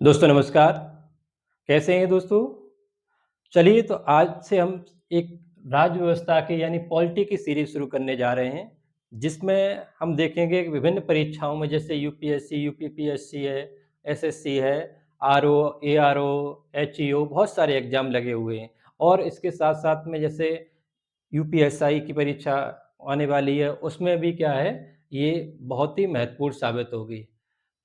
दोस्तों नमस्कार, कैसे हैं दोस्तों? चलिए तो आज से हम एक राज्य व्यवस्था की यानी पॉलिटी की सीरीज़ शुरू करने जा रहे हैं, जिसमें हम देखेंगे कि विभिन्न परीक्षाओं में जैसे यूपीएससी, यूपीपीएससी है, एसएससी है, आरओ, एआरओ, एचईओ बहुत सारे एग्ज़ाम लगे हुए हैं और इसके साथ-साथ में जैसे यूपीएसआई की परीक्षा आने वाली है, उसमें भी क्या है, ये बहुत ही महत्वपूर्ण साबित होगी।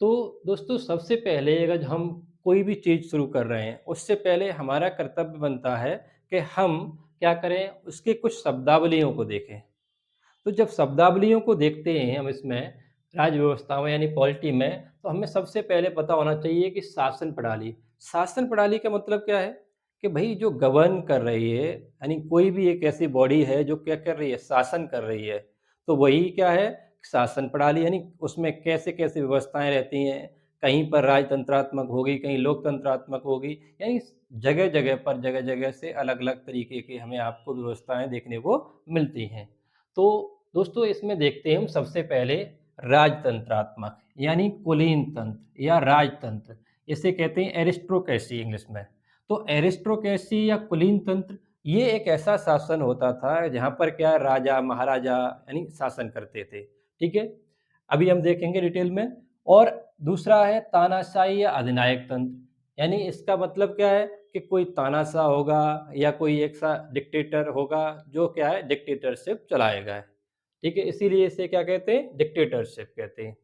तो दोस्तों सबसे पहले अगर हम कोई भी चीज़ शुरू कर रहे हैं, उससे पहले हमारा कर्तव्य बनता है कि हम क्या करें, उसकी कुछ शब्दावलियों को देखें। तो जब शब्दावलियों को देखते हैं हम इसमें राज्य व्यवस्था में यानी पॉलिटी में, तो हमें सबसे पहले पता होना चाहिए कि शासन प्रणाली। शासन प्रणाली का मतलब क्या है? कि भई जो गवर्न कर रही है, यानी कोई भी एक ऐसी बॉडी है जो क्या कर रही है? शासन कर रही है। तो वही क्या है? शासन प्रणाली यानी उसमें कैसे-कैसे व्यवस्थाएँ रहती हैं, कहीं पर राजतंत्रात्मक होगी, कहीं लोकतंत्रात्मक होगी, यानी जगह-जगह पर जगह-जगह से अलग-अलग तरीके की हमें आपको व्यवस्थाएँ देखने को मिलती हैं। तो दोस्तों इसमें देखते हैं हम सबसे पहले राजतंत्रात्मक यानी कुलीन तंत्र या राजतंत्र, इसे कहते हैं एरिस्टोक्रेसी इंग्लिश में। तो एरिस्टोक्रेसी या कुलीन तंत्र ये एक ऐसा शासन होता था जहाँ पर क्या राजा महाराजा यानी शासन करते थे, ठीक है? अभी हम देखेंगे डिटेल में। और दूसरा है तानाशाही या अधिनायक तंत्र, यानी इसका मतलब क्या है कि कोई तानाशाह होगा या कोई एक सा डिक्टेटर होगा जो क्या है डिक्टेटरशिप चलाएगा, ठीक है? इसीलिए इसे क्या कहते हैं डिक्टेटरशिप कहते हैं।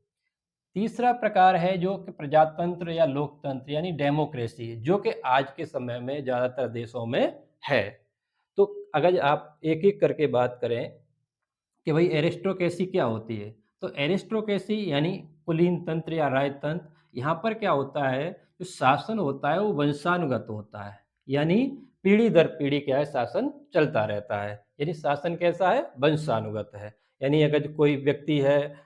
तीसरा प्रकार है जो कि प्रजातंत्र या लोकतंत्र यानी डेमोक्रेसी, जो कि आज के समय में ज़्यादातर देशों में है। तो अगर आप एक-एक करके बात करें कि भई एरिस्टोक्रेसी क्या होती है? तो एरिस्टोक्रेसी यानी कुलीन तंत्र या राजतंत्र, यहाँ पर क्या होता है, जो शासन होता है वो वंशानुगत होता है। यानी पीढ़ी दर पीढ़ी क्या है शासन चलता रहता है। यानी शासन कैसा है? वंशानुगत है। यानी अगर कोई व्यक्ति है,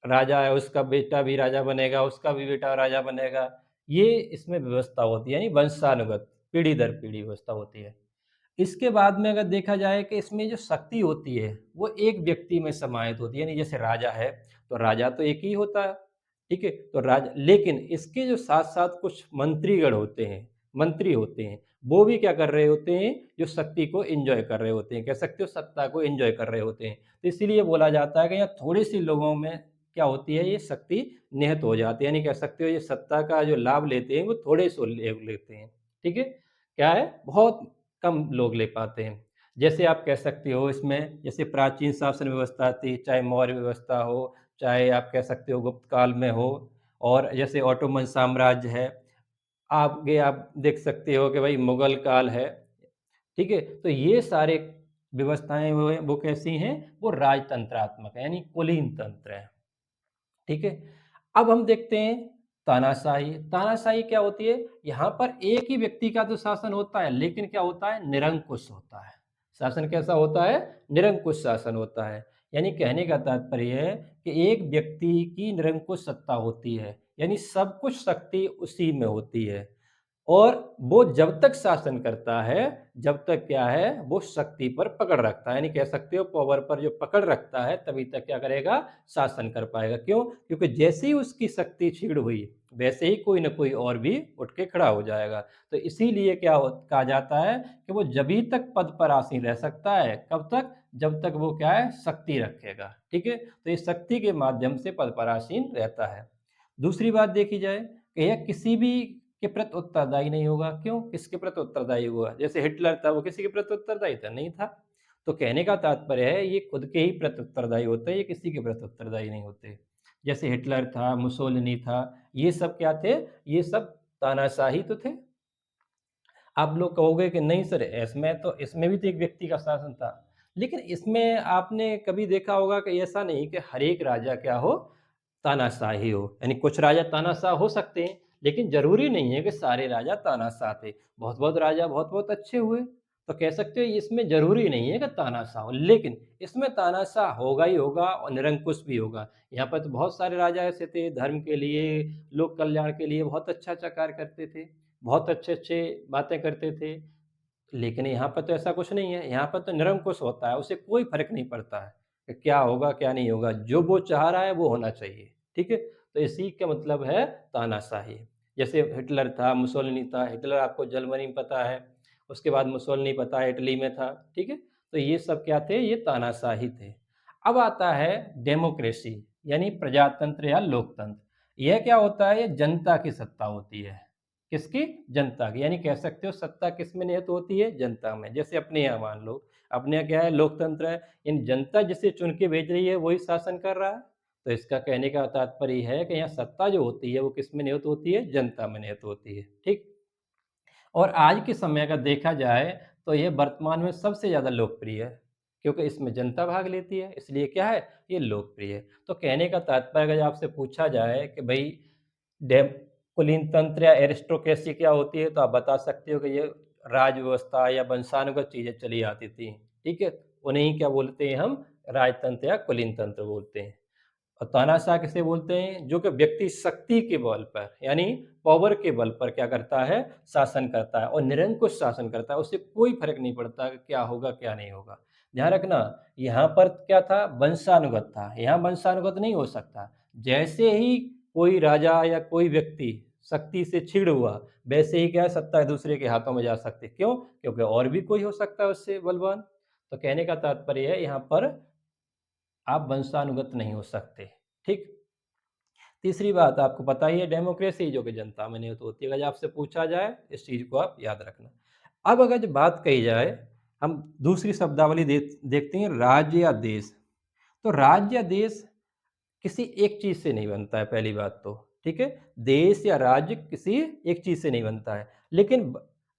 राजा है, उसका बेटा भी राजा बनेगा, उसका भी बेटा राजा बनेगा। ये इसमें व्यवस्था होती है यानी वंशानुगत, पीढ़ी दर पीढ़ी व्यवस्था होती है। इसके बाद में अगर देखा जाए कि इसमें जो शक्ति होती है, वो एक व्यक्ति में समाहित होती है, यानी जैसे राजा है, तो राजा तो एक ही होता है, ठीक है? तो लेकिन इसके जो साथ-साथ कुछ मंत्रीगण होते हैं, मंत्री होते हैं, वो भी क्या कर रहे होते हैं, जो शक्ति को एन्जॉय कर रहे होते हैं, कह सकते हो सत्ता को एन्जॉय कर रहे होते हैं। तो इसीलिए बोला जाता है कि यहाँ थोड़ी-सी लोगों में क्या होती है, ये शक्ति निहित हो जाती है, यानी कह सकते हो ये सत्ता का जो लाभ लेते हैं, वो थोड़े से ले लेते हैं, ठीक है? क्या है, बहुत कम लोग ले पाते हैं। जैसे आप कह सकते हो इसमें जैसे प्राचीन शासन व्यवस्था थी, चाहे मौर्य व्यवस्था हो, चाहे आप कह सकते हो गुप्त काल में हो और जैसे ऑटोमन साम्राज्य है। आगे आप देख सकते हो कि भाई मुगल काल है, ठीक है? तो ये सारे व्यवस्थाएँ वो कैसी हैं? वो राजतंत्रात्मक है यानी कुलीन तंत्र है। ठीक है? अब हम देखते हैं तानाशाही। तानाशाही क्या होती है? यहाँ पर एक ही व्यक्ति का तो शासन होता है, लेकिन क्या होता है? निरंकुश होता है। शासन कैसा होता है? निरंकुश शासन होता है। यानी कहने का तात्पर्य है कि एक व्यक्ति की निरंकुश सत्ता होती है, यानी सब कुछ शक्ति उसी में होती है। और वो जब तक शासन करता है, जब तक क्या है, वो शक्ति पर पकड़ रखता है। यानी कह सकते हो पावर पर जो पकड़ रखता है, तभी तक क्या करेगा, शासन कर पाएगा। क्यों? क्योंकि जैसे ही उसकी शक्ति क्षीण हुई, वैसे ही कोई न कोई और भी उठ के खड़ा हो जाएगा। तो इसीलिए क्या कहा जाता है कि वो जभी तक पद पर आसीन रह सकता है, कब तक? जब तक वो क्या है, शक्ति रखेगा। ठीक है? तो इस शक्ति के माध्यम से पद पर आसीन रहता है। दूसरी बात देखी जाए कि यह किसी भी के प्रति उत्तरदायी नहीं होगा। क्यों? किसके प्रति उत्तरदायी हुआ? जैसे हिटलर था, वो किसी के प्रति उत्तरदायी था? नहीं था। तो कहने का तात्पर्य है ये खुद के ही प्रति उत्तरदायी होते हैं, ये किसी के प्रति उत्तरदायी नहीं होते। जैसे हिटलर था, मुसोलिनी था, ये सब क्या थे? ये सब तानाशाही तो थे। आप लोग कहोगे कि नहीं सर, इसमें तो इसमें भी तो एक व्यक्ति का शासन था। लेकिन इसमें आपने कभी देखा होगा कि ऐसा नहीं कि हर एक राजा क्या हो, तानाशाही हो। यानी कुछ राजा तानाशाह हो सकते हैं, लेकिन ज़रूरी नहीं है कि सारे राजा तानाशाह थे। बहुत-बहुत राजा बहुत-बहुत अच्छे हुए। तो कह सकते हो इसमें ज़रूरी नहीं है कि तानाशाह हो, लेकिन इसमें तानाशाह होगा ही होगा और निरंकुश भी होगा। यहाँ पर तो बहुत सारे राजा ऐसे थे, धर्म के लिए, लोक कल्याण के लिए बहुत अच्छा-अच्छा कार्य करते थे, बहुत अच्छे-अच्छे बातें करते थे। लेकिन यहाँ पर तो ऐसा कुछ नहीं है, यहाँ पर तो निरंकुश होता है, उसे कोई फ़र्क नहीं पड़ता है कि क्या होगा, क्या नहीं होगा, जो वो चाह रहा है वो होना चाहिए, ठीक है? तो इसी का मतलब है तानाशाही। जैसे हिटलर था, मुसोलिनी था, हिटलर आपको जर्मनी में पता है, उसके बाद मुसोलिनी पता है इटली में था, ठीक है? तो ये सब क्या थे? ये तानाशाही थे। अब आता है डेमोक्रेसी यानी प्रजातंत्र या लोकतंत्र। यह क्या होता है? ये जनता की सत्ता होती है। किसकी? जनता की। यानी कह सकते हो सत्ता किस में निहित होती है? जनता में। जैसे अपने यहाँ मान लो, अपने यहाँ क्या है? लोकतंत्र है, इन जनता जिसे चुन के भेज रही है वही शासन कर रहा है। तो इसका कहने का तात्पर्य है कि यहाँ सत्ता जो होती है वो किस में निहित होती है? जनता में निहित होती है, ठीक? और आज के समय अगर देखा जाए तो ये वर्तमान में सबसे ज़्यादा लोकप्रिय है, क्योंकि इसमें जनता भाग लेती है, इसलिए क्या है? ये लोकप्रिय है। तो कहने का तात्पर्य अगर आपसे पूछा जाए कि भई डेम कुलीन तंत्र या एरिस्टोक्रेसी क्या होती है? तो आप बता सकते हो कि ये राज व्यवस्था या वंशानुगत चीज़ें चली आती थी, ठीक है? उन्हें क्या बोलते हैं हम? राजतंत्र या कुलीन तंत्र बोलते हैं। और तानाशाह किसे बोलते हैं? जो कि व्यक्ति शक्ति के बल पर यानी पावर के बल पर क्या करता है? शासन करता है और निरंकुश शासन करता है। उससे कोई फ़र्क नहीं पड़ता कि क्या होगा, क्या नहीं होगा। ध्यान रखना, यहाँ पर क्या था? वंशानुगत था, यहाँ वंशानुगत नहीं हो सकता। जैसे ही कोई राजा या कोई व्यक्ति शक्ति से क्षीण हुआ, वैसे ही क्या है? सत्ता दूसरे के हाथों में जा सकती है। क्यों? क्योंकि और भी कोई हो सकता है उससे बलवान। तो कहने का तात्पर्य है यहाँ पर आप वंशानुगत नहीं हो सकते, ठीक? तीसरी बात आपको पता ही है डेमोक्रेसी जो कि जनता में निहित होती है। अगर आपसे पूछा जाए इस चीज़ को आप याद रखना। अब अगर जब बात कही जाए, हम दूसरी शब्दावली देखते हैं राज्य या देश। तो राज्य या देश किसी एक चीज़ से नहीं बनता है पहली बात तो, ठीक है? देश या राज्य किसी एक चीज़ से नहीं बनता है। लेकिन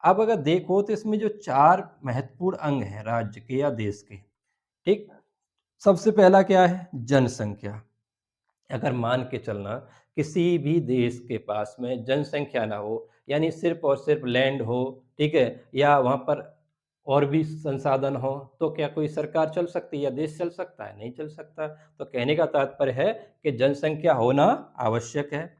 अब अगर देखो तो इसमें जो 4 महत्वपूर्ण अंग हैं राज्य के या देश के, ठीक? सबसे पहला क्या है? जनसंख्या। अगर मान के चलना किसी भी देश के पास में जनसंख्या ना हो, यानी सिर्फ़ और सिर्फ़ लैंड हो, ठीक है? या वहाँ पर और भी संसाधन हो, तो क्या कोई सरकार चल सकती है या देश चल सकता है? नहीं चल सकता। तो कहने का तात्पर्य है कि जनसंख्या होना आवश्यक है।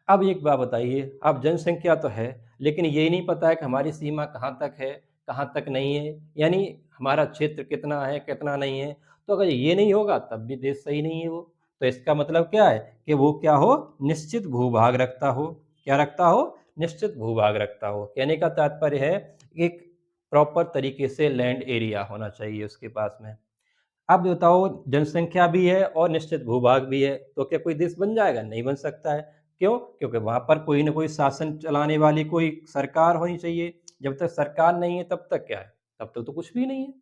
अब एक बात बताइए, अब जनसंख्या तो है, लेकिन ये नहीं पता है कि हमारी सीमा कहाँ तक है, कहाँ तक नहीं है, यानी हमारा क्षेत्र कितना है, कितना नहीं है। तो अगर ये नहीं होगा तब भी देश सही नहीं है वो। तो इसका मतलब क्या है कि वो क्या हो? निश्चित भूभाग रखता हो। क्या रखता हो? निश्चित भूभाग रखता हो। कहने का तात्पर्य है एक प्रॉपर तरीके से लैंड एरिया होना चाहिए उसके पास में। अब बताओ जनसंख्या भी है और निश्चित भूभाग भी है, तो क्या कोई देश बन जाएगा? नहीं बन सकता है। क्यों? क्योंकि वहाँ पर कोई न कोई शासन चलाने वाली कोई सरकार होनी चाहिए। जब तक सरकार नहीं है तब तक क्या है? तब तक तो कुछ भी नहीं है।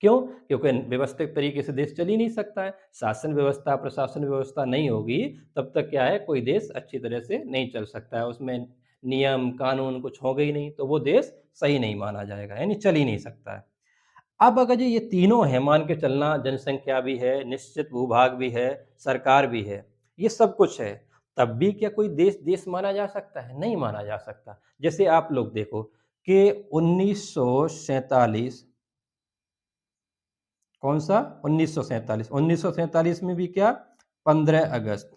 क्यों? क्योंकि व्यवस्थित तरीके से देश चल ही नहीं सकता है। शासन व्यवस्था, प्रशासन व्यवस्था नहीं होगी, तब तक क्या है कोई देश अच्छी तरह से नहीं चल सकता है। उसमें नियम, कानून कुछ होंगे ही नहीं, तो वो देश सही नहीं माना जाएगा, यानी चल ही नहीं सकता है। अब अगर जो ये तीनों हैं, मान के चलना जनसंख्या भी है, निश्चित भूभाग भी है, सरकार भी है, ये सब कुछ है, तब भी क्या कोई देश देश माना जा सकता है? नहीं माना जा सकता। जैसे आप लोग देखो कि 1947 कौन-सा? 1947 1947 में भी क्या? 15 अगस्त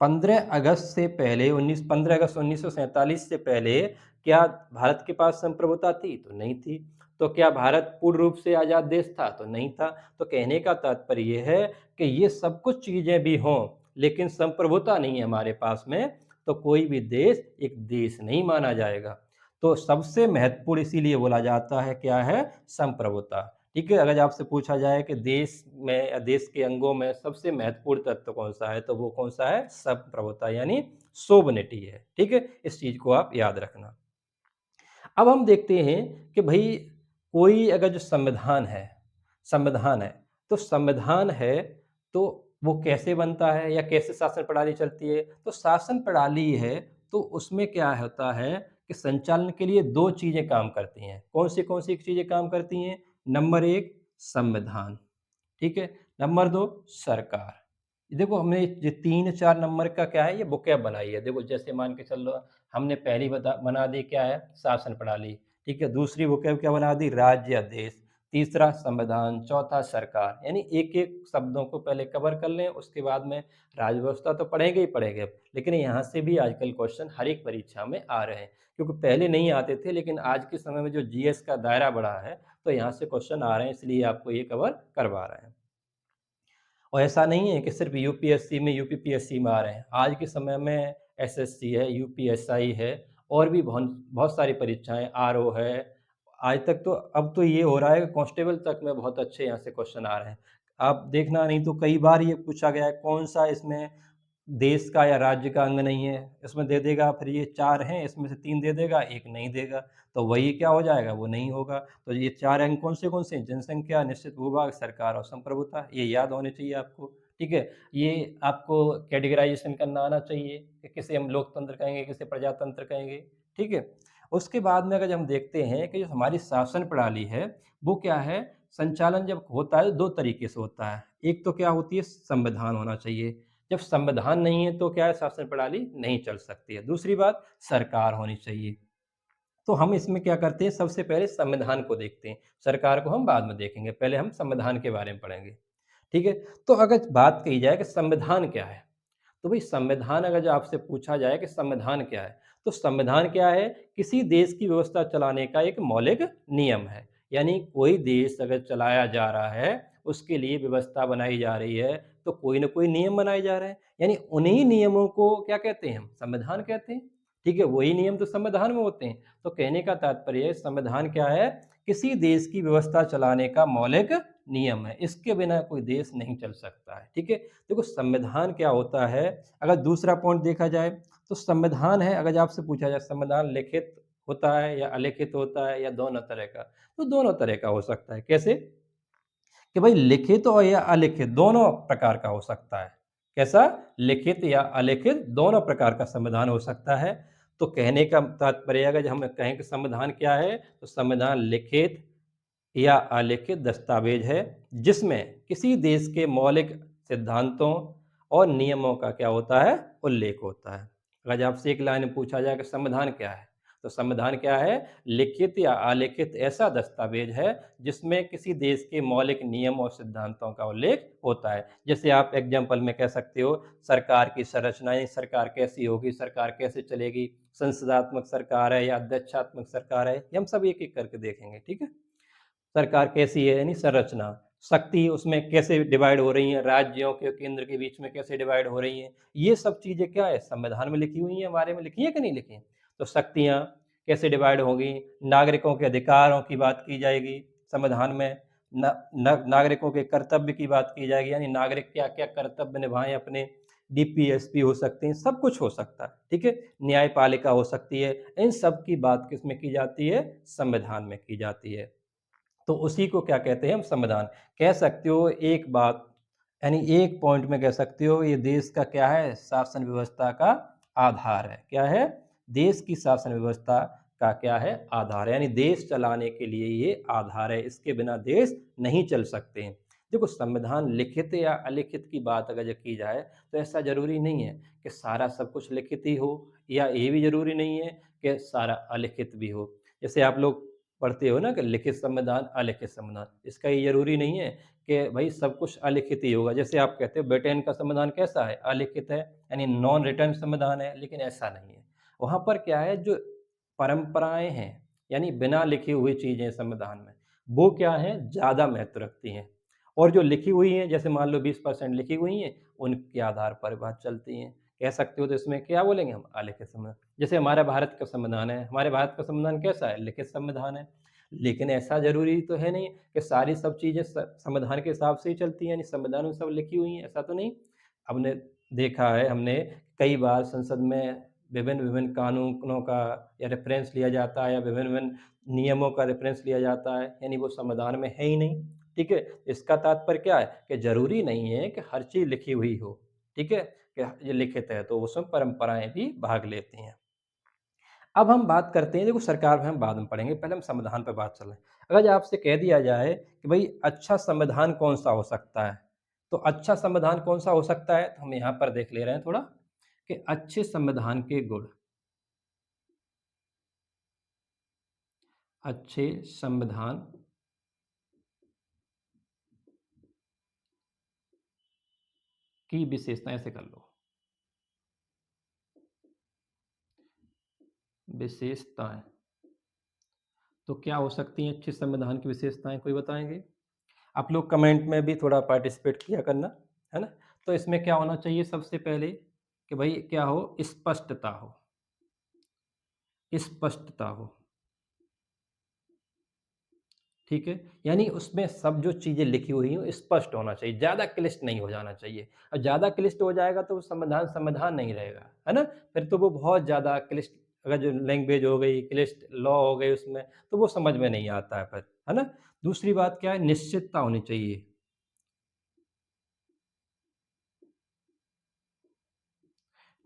15 अगस्त से पहले 15 अगस्त 1947 से पहले क्या भारत के पास संप्रभुता थी? तो नहीं थी। तो क्या भारत पूर्ण रूप से आज़ाद देश था? तो नहीं था। तो कहने का तात्पर्य ये है कि ये सब कुछ चीज़ें भी हों, लेकिन संप्रभुता नहीं है हमारे पास में, तो कोई भी देश एक देश नहीं माना जाएगा। तो सबसे महत्वपूर्ण इसीलिए बोला जाता है क्या है? संप्रभुता। ठीक है, अगर आपसे पूछा जाए कि देश में या देश के अंगों में सबसे महत्वपूर्ण तत्व कौन-सा है, तो वो कौन-सा है? संप्रभुता यानी सोवरेनिटी है, ठीक है? इस चीज़ को आप याद रखना। अब हम देखते हैं कि भई कोई अगर जो संविधान है, तो संविधान है तो वो कैसे बनता है या कैसे शासन प्रणाली चलती है? तो शासन प्रणाली है तो उसमें क्या होता है कि संचालन के लिए 2 चीज़ें काम करती हैं। कौन सी चीज़ें काम करती हैं? नंबर 1 संविधान, ठीक है? नंबर 2 सरकार। देखो हमने ये 3-4 नंबर का क्या है ये बुकेट बनाई है। देखो जैसे मान के चल लो हमने पहली बना दी क्या है शासन प्रणाली, ठीक है? दूसरी बुकेट क्या बना दी राज्य या देश, तीसरा संविधान, चौथा सरकार। यानी एक-एक शब्दों को पहले कवर कर लें उसके बाद में राज्य व्यवस्था तो पढ़ेंगे ही पढ़ेंगे। लेकिन यहाँ से भी आजकल क्वेश्चन हर एक परीक्षा में आ रहे हैं। क्योंकि पहले नहीं आते थे लेकिन आज के समय में जो जीएस का दायरा बढ़ा है तो यहाँ से क्वेश्चन आ रहे हैं इसलिए आपको ये कवर करवा रहे हैं। और ऐसा नहीं है कि सिर्फ यूपीएससी में, यूपीपीएससी में आ रहे हैं। आज के समय में एसएससी है, यूपीएसआई है और भी बहुत बहुत सारी परीक्षाएँ, आरओ है। आज तक तो अब तो ये हो रहा है कि कांस्टेबल तक में बहुत अच्छे यहाँ से क्वेश्चन आ रहे हैं। आप देखना नहीं तो कई बार ये पूछा गया है कौन-सा इसमें देश का या राज्य का अंग नहीं है, इसमें दे देगा फिर ये 4 हैं, इसमें से 3 दे देगा, 1 नहीं देगा, तो वही क्या हो जाएगा? वो नहीं होगा। तो ये 4 अंग कौन से हैं? जनसंख्या, निश्चित भूभाग, सरकार और संप्रभुता, ये याद होने चाहिए आपको, ठीक है? ये आपको कैटेगराइज़ेशन करना आना चाहिए कि किसे हम लोकतंत्र कहेंगे, किसे प्रजातंत्र कहेंगे, ठीक है? उसके बाद में अगर हम देखते हैं कि जो हमारी शासन प्रणाली है, वो क्या है? संचालन जब होता है, 2 तरीके से होता है। एक तो क्या होती है? संविधान होना चाहिए। जब संविधान नहीं है तो क्या है शासन प्रणाली नहीं चल सकती है। दूसरी बात सरकार होनी चाहिए। तो हम इसमें क्या करते हैं सबसे पहले संविधान को देखते हैं, सरकार को हम बाद में देखेंगे, पहले हम संविधान के बारे में पढ़ेंगे, ठीक है? तो अगर बात कही जाए कि संविधान क्या है? तो भई संविधान अगर जो आपसे पूछा जाए कि संविधान क्या है? तो संविधान क्या है? किसी देश की व्यवस्था चलाने का एक मौलिक नियम है। यानी कोई देश अगर चलाया जा रहा है, उसके लिए व्यवस्था बनाई जा रही है, तो कोई न कोई नियम बनाए जा रहे हैं। यानी उन्हीं नियमों को क्या कहते हैं हम? संविधान कहते हैं। ठीक है? वही नियम तो संविधान में होते हैं। तो कहने का तात्पर्य संविधान क्या है? किसी देश की व्यवस्था चलाने का मौलिक नियम है। इसके बिना कोई देश नहीं चल सकता है। ठीक है? देखो संविधान क्या होता है, अगर दूसरा पॉइंट देखा जाए तो संविधान है अगर आपसे पूछा जाए संविधान लिखित होता है या अलिखित होता है या दोनों तरह का? तो दोनों तरह का हो सकता है। कैसे? कि भाई लिखित और या अलिखित दोनों प्रकार का हो सकता है। कैसा? लिखित या अलिखित दोनों प्रकार का संविधान हो सकता है। तो कहने का तात्पर्य अगर हम कहें कि संविधान क्या है, तो संविधान लिखित या अलिखित दस्तावेज है, जिसमें किसी देश के मौलिक सिद्धांतों और नियमों का क्या होता है? उल्लेख होता है। अगर आपसे एक लाइन में पूछा जाए कि संविधान क्या है? तो संविधान क्या है? लिखित या अलिखित ऐसा दस्तावेज है, जिसमें किसी देश के मौलिक नियम और सिद्धांतों का उल्लेख होता है। जैसे आप एग्ज़ाम्पल में कह सकते हो, सरकार की संरचना यानी सरकार कैसी होगी, सरकार कैसे चलेगी, संसदात्मक सरकार है या अध्यक्षात्मक सरकार है, ये हम सब एक-एक करके देखेंगे, ठीक है? सरकार कैसी है यानी संरचना, शक्ति उसमें कैसे डिवाइड हो रही हैं, राज्यों के केंद्र के बीच में कैसे डिवाइड हो रही हैं, ये सब चीज़ें क्या है संविधान में लिखी हुई हैं, हमारे में लिखी हैं कि नहीं लिखी हैं? तो शक्तियाँ कैसे डिवाइड होंगी, नागरिकों के अधिकारों की बात की जाएगी संविधान में, न न नागरिकों के कर्तव्य की बात की जाएगी, यानी नागरिक क्या-क्या कर्तव्य निभाएँ अपने, डीपी, एसपी हो सकते हैं, सब कुछ हो सकता है, ठीक है? न्यायपालिका हो सकती है, इन सब की बात किसमें की जाती है? संविधान में की जाती है। तो उसी को क्या कहते हैं हम संविधान। कह सकते हो एक बात यानी एक पॉइंट में कह सकते हो ये देश का क्या है शासन व्यवस्था का आधार है। क्या है? देश की शासन व्यवस्था का क्या है? आधार है। यानी देश चलाने के लिए ये आधार है। इसके बिना देश नहीं चल सकते हैं। देखो संविधान लिखित या अलिखित की बात अगर जो की जाए तो ऐसा ज़रूरी नहीं है कि सारा सब कुछ लिखित ही हो या ये भी ज़रूरी नहीं है कि सारा अलिखित भी हो। जैसे आप लोग पढ़ते हो ना कि लिखित संविधान, अलिखित संविधान। इसका ये ज़रूरी नहीं है कि भई सब कुछ अलिखित ही होगा। जैसे आप कहते हो ब्रिटेन का संविधान कैसा है? अलिखित है, यानी नॉन रिटन संविधान है, लेकिन ऐसा नहीं है। वहाँ पर क्या है जो परंपराएँ हैं, यानी बिना लिखी हुई चीज़ें संविधान में, वो क्या हैं ज़्यादा महत्व रखती हैं। और जो लिखी हुई हैं, जैसे मान लो 20% लिखी हुई हैं, उनके आधार पर बात चलती हैं। कह सकते हो तो इसमें क्या बोलेंगे हम? अलिखित संविधान। जैसे हमारा भारत का संविधान है, हमारे भारत का संविधान कैसा है? लिखित संविधान है। लेकिन ऐसा ज़रूरी तो है नहीं कि सारी सब चीज़ें संविधान के हिसाब से ही चलती हैं, यानी संविधान में सब लिखी हुई हैं, ऐसा तो नहीं। हमने देखा है हमने कई बार संसद में विभिन्न-विभिन्न कानूनों का या रेफ़रेंस लिया जाता है या विभिन्न-विभिन्न नियमों का रेफ़रेंस लिया जाता है, यानी वो संविधान में है ही नहीं, ठीक है? इसका तात्पर्य क्या है कि ज़रूरी नहीं है कि हर चीज़ लिखी हुई हो, ठीक है? कि ये लिखित है तो उसमें परंपराएँ भी भाग लेती हैं। अब हम बात करते हैं देखो सरकार में हम बाद में पढ़ेंगे, पहले हम संविधान पे बात चलें। अगर आपसे कह दिया जाए कि भई अच्छा संविधान कौन-सा हो सकता है? तो अच्छा संविधान कौन-सा हो सकता है? तो हम यहाँ पर देख ले रहे हैं थोड़ा कि अच्छे संविधान के गुण, अच्छे संविधान की विशेषताएँ ऐसे कर लो, विशेषताएँ। तो क्या हो सकती हैं अच्छे संविधान की विशेषताएँ कोई बताएँगे? आप लोग कमेंट में भी थोड़ा पार्टिसिपेट किया करना। है ना? तो इसमें क्या होना चाहिए सबसे पहले कि भई क्या हो स्पष्टता हो, ठीक है? यानी उसमें सब जो चीज़ें लिखी हुई हैं, स्पष्ट होना चाहिए, ज़्यादा क्लिष्ट नहीं हो जाना चाहिए। और ज़्यादा क्लिष्ट हो जाएगा तो वो समाधान समाधान नहीं रहेगा, है ना? फिर तो वो बहुत ज़्यादा क्लिष्ट अगर जो लैंग्वेज हो गई, क्लिष्ट लॉ हो गए उसमें, तो वो समझ में नहीं आता है फिर, है ना? दूसरी बात क्या है, निश्चितता होनी चाहिए।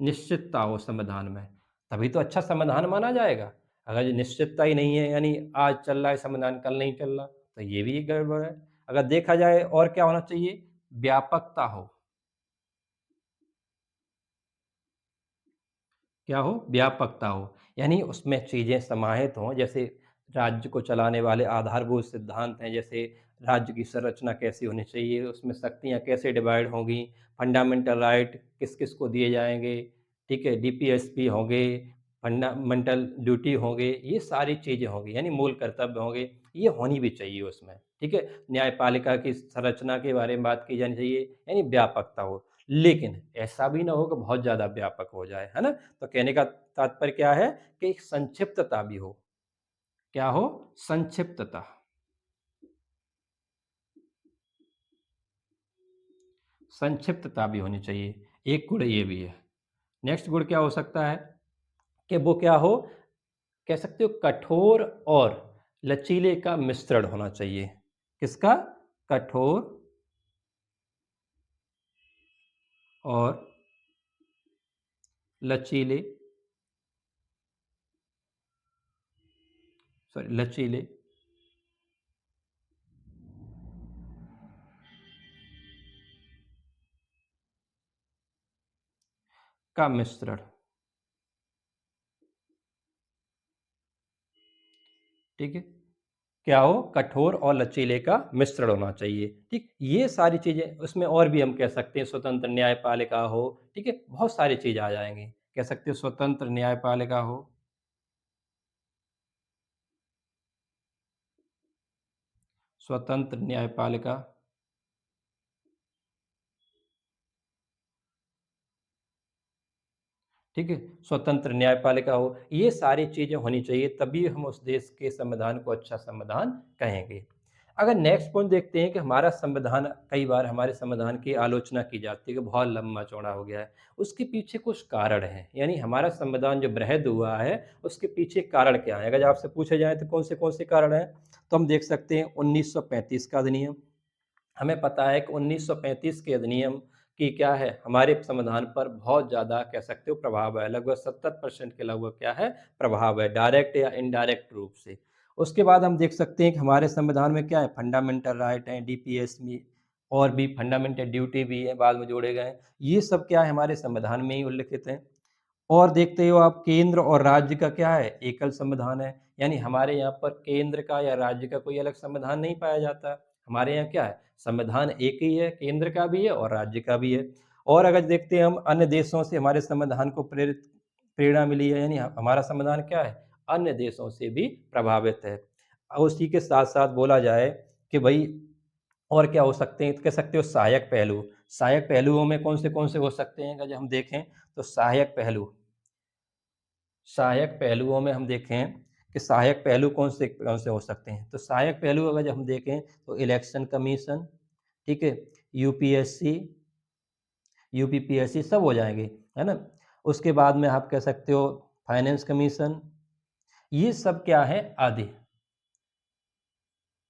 निश्चितता हो समाधान में, तभी तो अच्छा समाधान माना जाएगा। अगर ये निश्चितता ही नहीं है यानी आज चल रहा है समाधान, कल नहीं चल रहा, तो ये भी गड़बड़ है। अगर देखा जाए और क्या होना चाहिए, व्यापकता हो। क्या हो? व्यापकता हो। यानी उसमें चीज़ें समाहित हों, जैसे राज्य को चलाने वाले आधारभूत सिद्धांत हैं, जैसे राज्य की संरचना कैसी होनी चाहिए, उसमें शक्तियाँ कैसे डिवाइड होंगी, फंडामेंटल राइट किस-किस को दिए जाएँगे, ठीक है? डीपीएसपी होंगे, फंडामेंटल ड्यूटी होंगे, ये सारी चीज़ें होंगी, यानी मूल कर्तव्य होंगे, ये होनी भी चाहिए उसमें, ठीक है? न्यायपालिका की संरचना के बारे में बात की जानी चाहिए, यानी व्यापकता हो। लेकिन ऐसा भी ना हो कि बहुत ज़्यादा व्यापक हो जाए, है ना? तो कहने का तात्पर्य क्या है कि एक संक्षिप्तता भी हो। क्या हो? संक्षिप्तता। संक्षिप्तता भी होनी चाहिए। एक गुण ये भी है। नेक्स्ट गुण क्या हो सकता है कि वो क्या हो, कह सकते हो कठोर और लचीले का मिश्रण होना चाहिए। किसका? कठोर और लचीले लचीले का मिश्रण, ठीक है? क्या हो? कठोर और लचीले का मिश्रण होना चाहिए, ठीक? ये सारी चीज़ें उसमें और भी हम कह सकते हैं स्वतंत्र न्यायपालिका हो, ठीक है? बहुत सारी चीज़ आ जाएँगी। कह सकते हो स्वतंत्र न्यायपालिका हो, स्वतंत्र न्यायपालिका, ठीक है? स्वतंत्र न्यायपालिका हो, ये सारी चीज़ें होनी चाहिए तभी हम उस देश के संविधान को अच्छा संविधान कहेंगे। अगर नेक्स्ट पॉइंट देखते हैं कि हमारा संविधान कई बार हमारे संविधान की आलोचना की जाती है कि बहुत लंबा-चौड़ा हो गया है। उसके पीछे कुछ कारण हैं, यानी हमारा संविधान जो वृहद हुआ है, उसके पीछे कारण क्या हैं? अगर आपसे पूछे जाएँ तो कौन से कारण हैं? तो हम देख सकते हैं 1935 का अधिनियम। हमें पता है कि 1935 के अधिनियम की क्या है, हमारे संविधान पर बहुत ज़्यादा कह सकते हो प्रभाव है, लगभग 70% के लगभग क्या है, प्रभाव है, डायरेक्ट या इनडायरेक्ट रूप से। उसके बाद हम देख सकते हैं कि हमारे संविधान में क्या है, फंडामेंटल राइट हैं, डीपीएस में और भी फंडामेंटल ड्यूटी भी है, बाद में जोड़े गए हैं। ये सब क्या है, हमारे संविधान में ही उल्लिखित हैं। और देखते हो आप केंद्र और राज्य का क्या है, एकल संविधान है। यानी हमारे यहाँ पर केंद्र का या राज्य का कोई अलग संविधान नहीं पाया जाता। हमारे यहाँ क्या है, संविधान एक ही है, केंद्र का भी है और राज्य का भी है। और अगर देखते हैं हम अन्य देशों से हमारे संविधान को प्रेरणा मिली है, यानी हमारा संविधान क्या है, अन्य देशों से भी प्रभावित है। और उसी के साथ-साथ बोला जाए कि भई और क्या हो सकते हैं, तो कह सकते हो सहायक पहलू। सहायक पहलुओं में कौन से हो सकते हैं, अगर हम देखें तो सहायक पहलुओं में हम देखें कि सहायक पहलू कौन से हो सकते हैं। तो सहायक पहलू अगर हम देखें तो इलेक्शन कमीशन, ठीक है? यूपीएससी, यूपीपीएससी सब हो जाएँगे, है ना? उसके बाद में आप कह सकते हो फाइनेंस कमीशन, ये सब क्या है आदि,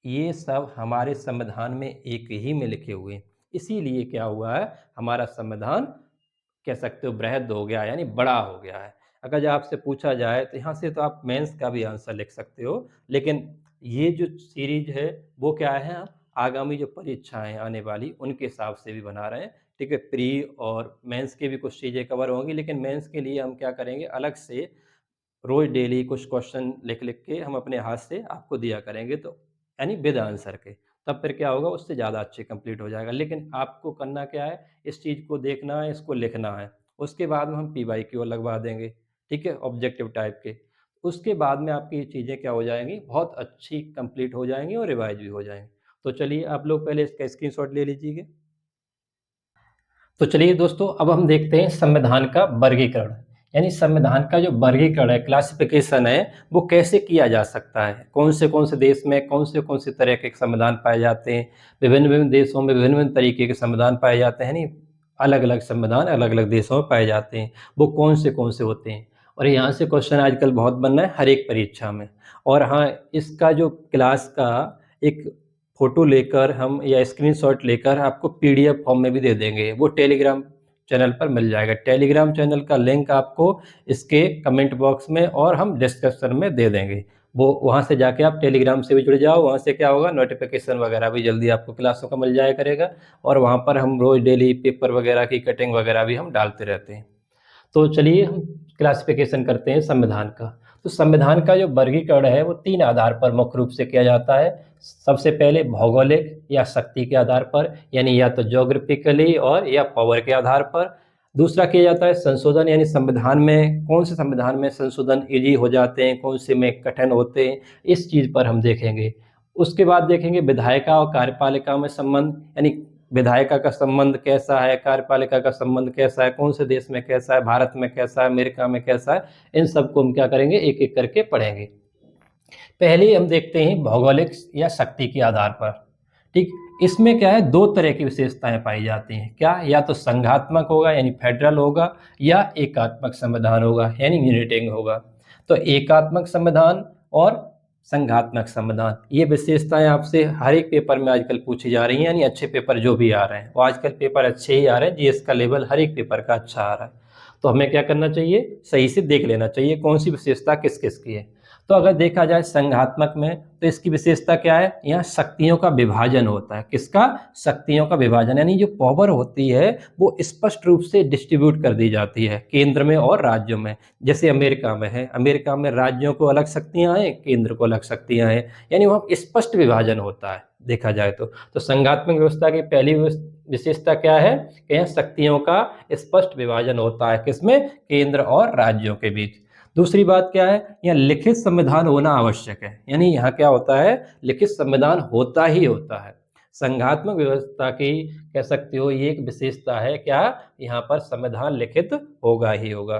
ये सब हमारे संविधान में एक ही में लिखे हुए हैं। इसीलिए क्या हुआ है, हमारा संविधान कह सकते हो वृहद हो गया है, यानी बड़ा हो गया है। अगर आपसे पूछा जाए तो यहाँ से तो आप मेंस का भी आंसर लिख सकते हो, लेकिन ये जो सीरीज़ है वो क्या है, हम आगामी जो परीक्षाएँ आने वाली उनके हिसाब से भी बना रहे हैं, ठीक है? प्री और मेंस की भी कुछ चीज़ें कवर होंगी, लेकिन मेंस के लिए हम क्या करेंगे, अलग से रोज़ डेली कुछ क्वेश्चन लिख-लिख के हम अपने हाथ से आपको दिया करेंगे, तो यानी विद आंसर के। तब फिर क्या होगा, उससे ज़्यादा अच्छे कंप्लीट हो जाएगा। लेकिन आपको करना क्या है, इस चीज़ को देखना है, इसको लिखना है। उसके बाद में हम पीवाईक्यू लगवा देंगे, ठीक है? ऑब्जेक्टिव टाइप के। उसके बाद में आपकी ये चीज़ें क्या हो जाएँगी, बहुत अच्छी कंप्लीट हो जाएँगी और रिवाइज़ भी हो जाएँगी। तो चलिए आप लोग पहले इसका स्क्रीनशॉट ले लीजिए। तो चलिए दोस्तों, अब हम देखते हैं संविधान का वर्गीकरण। यानी संविधान का जो वर्गीकरण है, क्लासिफिकेशन है, वो कैसे किया जा सकता है। कौन से देश में कौन से तरह के संविधान पाए जाते हैं। विभिन्न-विभिन्न देशों में विभिन्न-विभिन्न तरीके के संविधान पाए जाते हैं, नहीं, अलग-अलग संविधान अलग-अलग देशों में पाए जाते हैं। वो कौन से होते हैं। और यहाँ से क्वेश्चन आजकल बहुत बन रहा है हर एक परीक्षा में। और हाँ, इसका जो क्लास का एक फ़ोटो लेकर हम या स्क्रीनशॉट लेकर आपको पीडीएफ फॉर्म में भी दे देंगे। वो टेलीग्राम चैनल पर मिल जाएगा। टेलीग्राम चैनल का लिंक आपको इसके कमेंट बॉक्स में और हम डिस्क्रिप्शन में दे देंगे। वो वहाँ से जाके आप टेलीग्राम से भी जुड़ जाओ। वहाँ से क्या होगा, नोटिफ़िकेशन वगैरह भी जल्दी आपको क्लासों का मिल जाया करेगा। और वहाँ पर हम रोज़ डेली पेपर वगैरह की कटिंग वगैरह भी हम डालते रहते हैं। तो चलिए हम क्लासिफिकेशन करते हैं संविधान का। तो संविधान का जो वर्गीकरण है वो 3 आधार पर मुख्य रूप से किया जाता है। सबसे पहले भौगोलिक या शक्ति के आधार पर, यानी या तो ज्योग्राफिकली और या पावर के आधार पर। दूसरा किया जाता है संशोधन, यानी संविधान में कौन से संविधान में संशोधन ईज़ी हो जाते हैं, कौन से में कठिन होते हैं, इस चीज़ पर हम देखेंगे। उसके बाद देखेंगे विधायिका और कार्यपालिका में संबंध, यानी विधायिका का संबंध कैसा है, कार्यपालिका का संबंध कैसा है, कौन से देश में कैसा है, भारत में कैसा है, अमेरिका में कैसा है, इन सबको हम क्या करेंगे, एक-एक करके पढ़ेंगे। पहले हम देखते हैं भौगोलिक या शक्ति के आधार पर। ठीक, इसमें क्या है, 2 तरह की विशेषताएँ पाई जाती हैं। क्या? या तो संघात्मक होगा यानी फेडरल होगा, या एकात्मक संविधान होगा यानी यूनिटिंग होगा। तो एकात्मक संविधान और संघात्मक संविधान, ये विशेषताएँ आपसे हर एक पेपर में आजकल पूछी जा रही हैं, यानी अच्छे पेपर जो भी आ रहे हैं, वो आजकल पेपर अच्छे ही आ रहे हैं, जीएस का लेवल हर एक पेपर का अच्छा आ रहा है। तो हमें क्या करना चाहिए, सही से देख लेना चाहिए कौन-सी विशेषता किस-किस की है। तो अगर देखा जाए संघात्मक में, तो इसकी विशेषता क्या है, यहाँ शक्तियों का विभाजन होता है। किसका? शक्तियों का विभाजन, यानी जो पावर होती है वो स्पष्ट रूप से डिस्ट्रीब्यूट कर दी जाती है केंद्र में और राज्यों में। जैसे अमेरिका में है, अमेरिका में राज्यों को अलग शक्तियाँ हैं, केंद्र को अलग शक्तियाँ हैं, यानी वहाँ स्पष्ट विभाजन होता है देखा जाए तो। तो संघात्मक व्यवस्था की पहली विशेषता क्या है कि यहाँ शक्तियों का स्पष्ट विभाजन होता है, किसमें? केंद्र और राज्यों के बीच। दूसरी बात क्या है, यहाँ लिखित संविधान होना आवश्यक है, यानी यहाँ क्या होता है, लिखित संविधान होता ही होता है। संघात्मक व्यवस्था की कह सकते हो ये एक विशेषता है, क्या? यहाँ पर संविधान लिखित होगा ही होगा।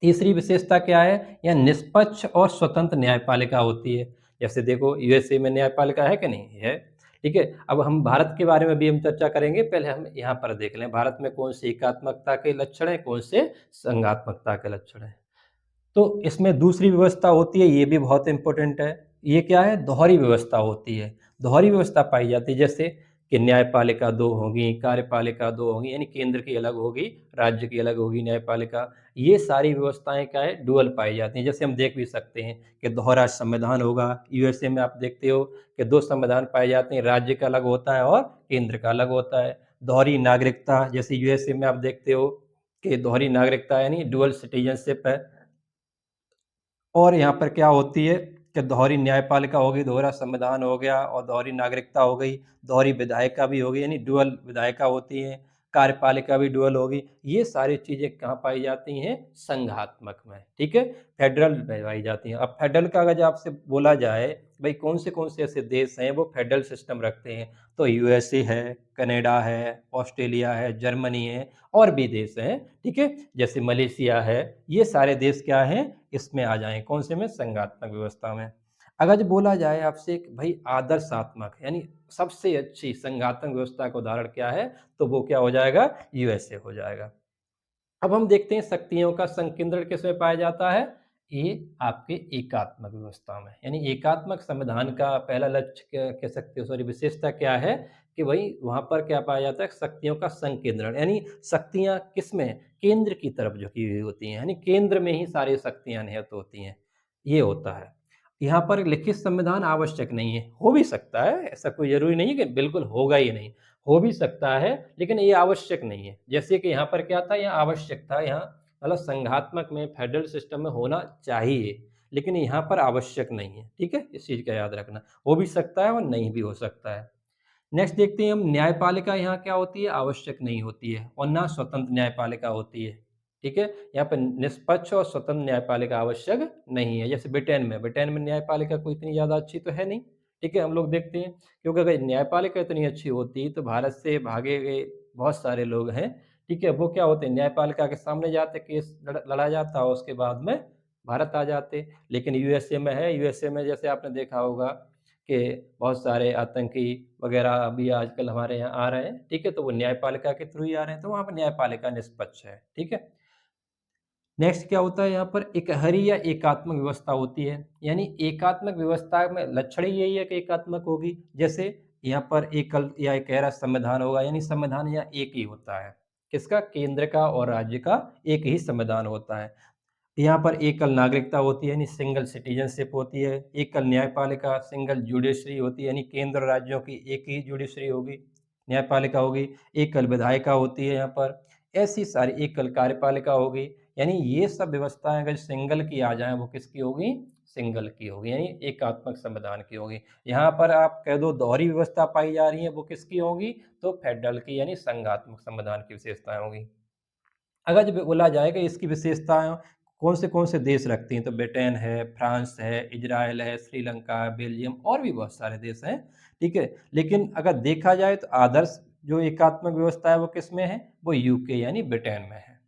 तीसरी विशेषता क्या है, यहाँ निष्पक्ष और स्वतंत्र न्यायपालिका होती है। जैसे देखो यूएसए में न्यायपालिका है कि नहीं है। ठीक है, अब हम भारत के बारे में भी हम चर्चा करेंगे, पहले हम यहाँ पर देख लें भारत में कौन सी एकात्मकता के लक्षण हैं, कौन से संघात्मकता के लक्षण हैं। तो इसमें दूसरी व्यवस्था होती है, ये भी बहुत इम्पोर्टेंट है। ये क्या है, दोहरी व्यवस्था होती है। दोहरी व्यवस्था पाई जाती है, जैसे कि न्यायपालिका 2 होगी, कार्यपालिका 2 होगी, यानी केंद्र की अलग होगी, राज्य की अलग होगी न्यायपालिका। ये सारी व्यवस्थाएँ क्या है, डुअल पाई जाती हैं। जैसे हम देख भी सकते हैं कि दोहरा संविधान होगा, यूएसए में आप देखते हो कि 2 संविधान पाए जाते हैं, राज्य का अलग होता है और केंद्र का अलग होता है। दोहरी नागरिकता, जैसे यूएसए में आप देखते हो कि दोहरी नागरिकता यानी डुअल सिटीज़नशिप है। और यहाँ पर क्या होती है कि दोहरी न्यायपालिका हो गई, दोहरा संविधान हो गया और दोहरी नागरिकता हो गई, दोहरी विधायिका भी हो गई, यानी डुअल विधायिका होती हैं, कार्यपालिका भी डुअल होगी। ये सारी चीज़ें कहाँ पाई जाती हैं, संघात्मक में, ठीक है? फेडरल में पाई जाती हैं। अब फेडरल का अगर आपसे बोला जाए, भई कौन से ऐसे देश हैं वो फेडरल सिस्टम रखते हैं, तो यूएसए है, कनाडा है, ऑस्ट्रेलिया है, जर्मनी है और भी देश हैं, ठीक है? जैसे मलेशिया है, ये सारे देश क्या हैं, इसमें आ जाएँ, कौन से में? संघात्मक व्यवस्था में। अगर जो बोला जाए आपसे कि भई आदर्शात्मक यानी सबसे अच्छी संघात्मक व्यवस्था का उदाहरण क्या है? तो वो क्या हो जाएगा? यूएसए हो जाएगा। अब हम देखते हैं शक्तियों का संकेंद्रण किसमें पाया जाता है? ये आपके एकात्मक व्यवस्था में। यानी एकात्मक संविधान का पहला लक्ष्य कह सकते हो, सॉरी, विशेषता क्या है कि भई वहाँ पर क्या पाया जाता है? शक्तियों का संकेंद्रण, यानी शक्तियाँ किसमें? केंद्र की तरफ झुकी हुई होती हैं, यानी केंद्र में ही सारी शक्तियाँ निहित होती हैं, ये होता है। यहाँ पर लिखित संविधान आवश्यक नहीं है, हो भी सकता है, ऐसा कोई ज़रूरी नहीं है कि बिल्कुल होगा ही नहीं। हो भी सकता है, लेकिन ये आवश्यक नहीं है। जैसे कि यहाँ पर क्या था, यहाँ आवश्यक था, यहाँ मतलब संघात्मक में फेडरल सिस्टम में होना चाहिए, लेकिन यहाँ पर आवश्यक नहीं है, ठीक है? इस चीज़ का याद रखना। हो भी सकता है और नहीं भी हो सकता है। नेक्स्ट देखते हैं हम, न्यायपालिका यहाँ क्या होती है? आवश्यक नहीं होती है और ना स्वतंत्र न्यायपालिका होती है, ठीक है? यहाँ पे निष्पक्ष और स्वतंत्र न्यायपालिका आवश्यक नहीं है। जैसे ब्रिटेन में न्यायपालिका कोई इतनी ज़्यादा अच्छी तो है नहीं, ठीक है? हम लोग देखते हैं, क्योंकि अगर न्यायपालिका इतनी अच्छी होती तो भारत से भागे गए बहुत सारे लोग हैं, ठीक है? वो क्या होते हैं, न्यायपालिका के सामने जाते, केस लड़ा जाता है, उसके बाद में भारत आ जाते। लेकिन यूएसए में है, यूएसए में जैसे आपने देखा होगा कि बहुत सारे आतंकी वगैरह अभी आजकल हमारे यहाँ आ रहे हैं, ठीक है? तो वो न्यायपालिका के थ्रू ही आ रहे हैं, तो वहाँ पर न्यायपालिका निष्पक्ष है, ठीक है? नेक्स्ट क्या होता है यहाँ पर, एकहरी या एकात्मक व्यवस्था होती है। यानी एकात्मक व्यवस्था में लक्षण ही यही है कि एकात्मक होगी। जैसे यहाँ पर एकल या एकहरा संविधान होगा, यानी संविधान यहाँ एक ही होता है। किसका? केंद्र का और राज्य का एक ही संविधान होता है। यहाँ पर एकल नागरिकता होती है, यानी सिंगल सिटीजनशिप होती है। एकल न्यायपालिका, सिंगल जुडिशरी होती है, यानी केंद्र और राज्यों की एक ही जुडिशरी होगी, न्यायपालिका होगी। एकल विधायिका होती है यहाँ पर। ऐसी सारी एकल कार्यपालिका होगी। यानी ये सब व्यवस्थाएं अगर सिंगल की आ जाएं, वो किसकी होगी? सिंगल की होगी, यानी एकात्मक संविधान की होगी। यहाँ पर आप कह दो दोहरी व्यवस्था पाई जा रही है, वो किसकी होगी? तो फेडरल की, यानी संघात्मक संविधान की विशेषताएं होगी। अगर जब बोला जाए कि इसकी विशेषताएँ कौन से देश रखती हैं, तो ब्रिटेन है, फ्रांस है, इज़राइल है, श्रीलंका है, बेल्जियम और भी बहुत सारे देश हैं, ठीक है? लेकिन अगर देखा जाए तो आदर्श जो एकात्मक व्यवस्था है वो किसमें है? वो यूके यानी ब्रिटेन में है।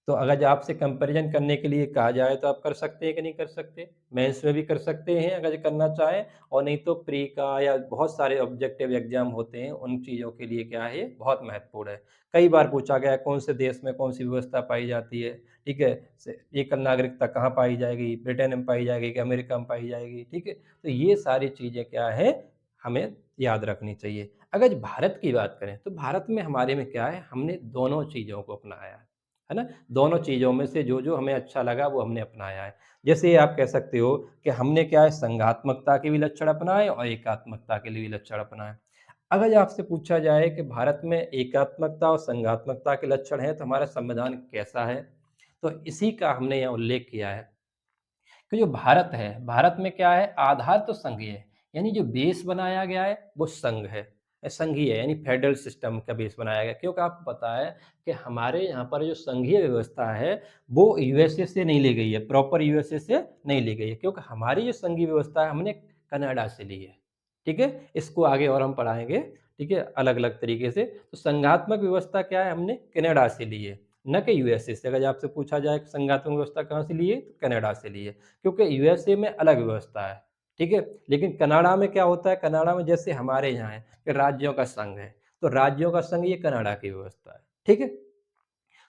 तो अगर जो आपसे कंपैरिज़न करने के लिए कहा जाए तो आप कर सकते हैं कि नहीं कर सकते? मेंस में भी कर सकते हैं अगर करना चाहें, और नहीं तो प्री का या बहुत सारे ऑब्जेक्टिव एग्ज़ाम होते हैं, उन चीज़ों के लिए क्या है, ये बहुत महत्वपूर्ण है। कई बार पूछा गया है कौन से देश में कौन-सी व्यवस्था पाई जाती है, ठीक है? एकल नागरिकता कहाँ पाई जाएगी? ब्रिटेन में पाई जाएगी कि अमेरिका में पाई जाएगी, ठीक है? तो ये सारी चीज़ें क्या है, हमें याद रखनी चाहिए। अगर भारत की बात करें, तो भारत में हमारे में क्या है, हमने दोनों चीज़ों को अपनाया है ना? दोनों चीज़ों में से जो-जो हमें अच्छा लगा वो हमने अपनाया है। जैसे आप कह सकते हो कि हमने क्या है, संघात्मकता के भी लक्षण अपनाए और एकात्मकता के लिए भी लक्षण अपनाए। अगर आपसे पूछा जाए कि भारत में एकात्मकता और संघात्मकता के लक्षण हैं, तो हमारा संविधान कैसा है? तो इसी का हमने यहाँ उल्लेख किया है कि जो भारत है, भारत में क्या है, आधार तो संघीय है, यानी जो बेस बनाया गया है वो संघ है, संघीय है, यानी फेडरल सिस्टम का बेस बनाया गया है। क्योंकि आपको पता है कि हमारे यहाँ पर जो संघीय व्यवस्था है वो यूएसए से नहीं ली गई है, प्रॉपर यूएसए से नहीं ली गई है, क्योंकि हमारी जो संघीय व्यवस्था है हमने कनाडा से ली है, ठीक है? इसको आगे और हम पढ़ाएँगे, ठीक है? अलग-अलग तरीके से। तो संघात्मक व्यवस्था क्या है, हमने कनाडा से ली है, ना कि यूएसए से। अगर आपसे पूछा जाए कि संघात्मक व्यवस्था कहाँ से ली है, तो कनाडा से ली है, क्योंकि यूएसए में अलग व्यवस्था है, ठीक है? लेकिन कनाडा में क्या होता है, कनाडा में जैसे हमारे यहाँ है कि राज्यों का संघ है, तो राज्यों का संघ ये कनाडा की व्यवस्था है, ठीक है?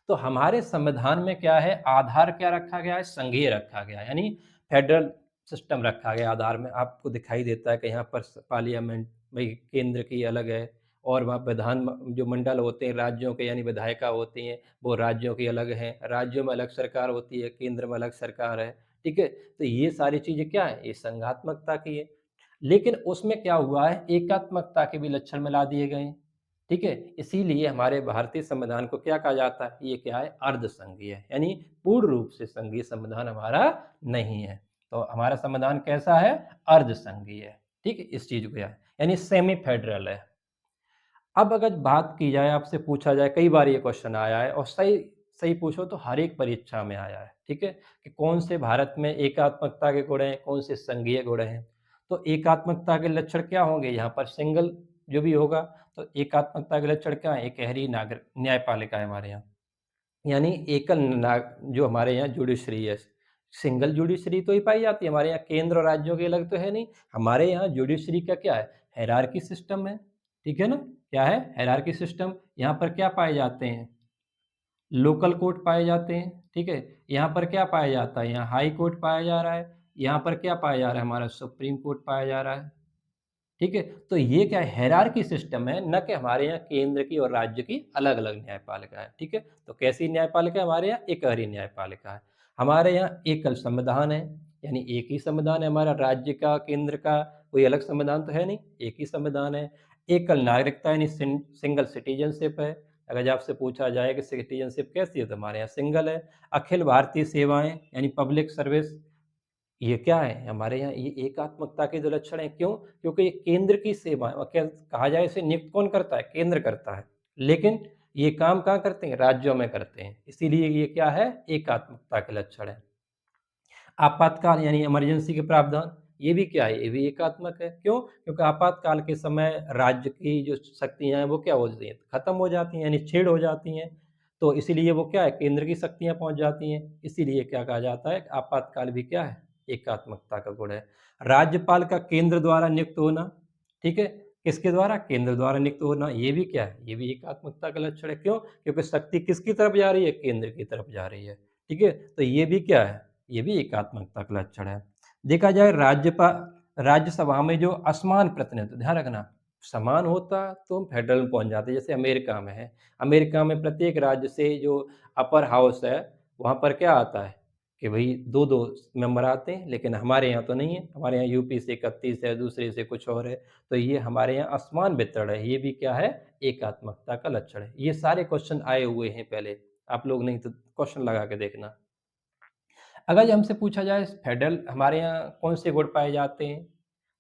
तो हमारे संविधान में क्या है, आधार क्या रखा गया है, संघीय रखा गया है, यानी फेडरल सिस्टम रखा गया है। आधार में आपको दिखाई देता है कि यहाँ पर पार्लियामेंट भाई केंद्र की अलग है, और वहाँ विधान जो मंडल होते हैं राज्यों के, यानी विधायिका होती हैं, वो राज्यों की अलग हैं, राज्यों में अलग सरकार होती है, केंद्र में अलग सरकार है, ठीक है? तो ये सारी चीज़ें क्या है, ये संघात्मकता की है। लेकिन उसमें क्या हुआ है, एकात्मकता के भी लक्षण मिला दिए गए हैं, ठीक है? इसीलिए हमारे भारतीय संविधान को क्या कहा जाता है, ये क्या है, अर्धसंघीय है, यानी पूर्ण रूप से संघीय संविधान हमारा नहीं है। तो हमारा संविधान कैसा है, अर्धसंघीय है, ठीक है? इस चीज़ को यानी सेमी फेडरल है। अब अगर बात की जाए, आपसे पूछा जाए, कई बार ये क्वेश्चन आया है और सही सही पूछो तो हर एक परीक्षा में आया है, ठीक है? कि कौन से भारत में एकात्मकता के गुण हैं, कौन से संघीय गुण हैं। तो एकात्मकता के लक्षण क्या होंगे, यहाँ पर सिंगल जो भी होगा, तो एकात्मकता के लक्षण क्या है, एकहरी नागर न्यायपालिका है हमारे यहाँ। यानी एकल ना जो हमारे यहाँ जुडिशरी है, सिंगल जुडिशरी तो ही पाई जाती है, हमारे यहाँ केंद्र और राज्यों की अलग तो है नहीं। हमारे यहाँ जुडिशरी का क्या है, हायरार्की सिस्टम है, ठीक है ना? क्या है, हायरार्की सिस्टम। यहाँ पर क्या पाए जाते हैं, लोकल कोर्ट पाए जाते हैं, ठीक है? यहाँ पर क्या पाया जाता है, यहाँ हाई कोर्ट पाया जा रहा है, यहाँ पर क्या पाया जा रहा है, हमारा सुप्रीम कोर्ट पाया जा रहा है। ठीक है? तो ये क्या है, हायरार्की सिस्टम है, ना कि हमारे यहाँ केंद्र की और राज्य की अलग-अलग न्यायपालिका है, ठीक है? तो कैसी न्यायपालिका है हमारे यहाँ, एकहरी न्यायपालिका है। हमारे यहाँ एकल संविधान है, यानी एक ही संविधान है हमारा, राज्य का, केंद्र का कोई अलग संविधान तो है नहीं, एक ही संविधान है। एकल नागरिकता यानी सिंगल सिटीज़नशिप है। अगर आपसे पूछा जाए कि सिटीज़नशिप कैसी है, तो हमारे यहाँ सिंगल है। अखिल भारतीय सेवाएँ यानी पब्लिक सर्विस, ये क्या है? हमारे यहाँ ये एकात्मकता के जो लक्षण हैं, क्यों? क्योंकि ये केंद्र की सेवा है, और क्या कहा जाए, इसे नियुक्त कौन करता है? केंद्र करता है। लेकिन ये काम कहाँ करते हैं? राज्यों में करते हैं। इसीलिए ये क्या है? एकात्मकता के लक्षण है। आपातकाल यानी इमरजेंसी के प्रावधान, ये भी क्या है, ये भी एकात्मक है। क्यों? क्योंकि आपातकाल के समय राज्य की जो शक्तियाँ हैं वो क्या हो जाती हैं, खत्म हो जाती हैं, यानी छीड़ हो जाती हैं। तो इसीलिए वो क्या है, केंद्र की शक्तियाँ पहुँच जाती हैं। इसीलिए क्या कहा जाता है, आपातकाल भी क्या है, एकात्मकता का गुण है। राज्यपाल का केंद्र द्वारा नियुक्त होना, ठीक है? किसके द्वारा? केंद्र द्वारा नियुक्त होना, ये भी क्या है, ये भी एकात्मकता का लक्षण है। क्यों? क्योंकि शक्ति किसकी तरफ जा रही है, केंद्र की तरफ जा रही है। ठीक है? तो ये भी क्या है, ये भी एकात्मकता का लक्षण है। देखा जाए राज्यसभा में जो असमान प्रतिनिधित्व, ध्यान रखना, समान होता तो हम फेडरल में पहुँच जाते, जैसे अमेरिका में है। अमेरिका में प्रत्येक राज्य से जो अपर हाउस है, वहाँ पर क्या आता है कि भई 2-2 मेंबर आते हैं, लेकिन हमारे यहाँ तो नहीं है। हमारे यहाँ यूपी से 31 है, दूसरे से कुछ और है। तो ये हमारे यहाँ असमान वितरण है, ये भी क्या है, एकात्मकता का लक्षण है। ये सारे क्वेश्चन आए हुए हैं पहले, आप लोग नहीं तो क्वेश्चन लगा के देखना। अगर हमसे पूछा जाए फेडरल हमारे यहाँ कौन से गुण पाए जाते हैं,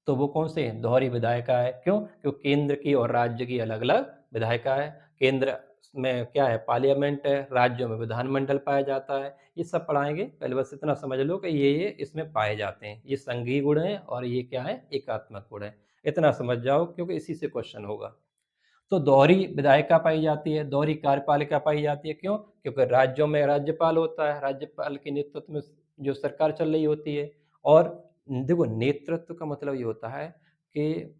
तो वो कौन से हैं? दोहरी विधायिका है। क्यों? क्योंकि केंद्र की और राज्य की अलग-अलग विधायिका है। केंद्र में क्या है, पार्लियामेंट है, राज्यों में विधानमंडल पाया जाता है। ये सब पढ़ाएँगे, पहले बस इतना समझ लो कि ये इसमें पाए जाते हैं। ये संघीय गुण हैं और ये क्या है, एकात्मक गुण है। इतना समझ जाओ क्योंकि इसी से क्वेश्चन होगा। तो दोहरी विधायिका पाई जाती है, दोहरी कार्यपालिका पाई जाती है। क्यों? क्योंकि राज्यों में राज्यपाल होता है, राज्यपाल के नेतृत्व में जो सरकार चल रही होती है। और देखो, नेतृत्व का मतलब ये होता है कि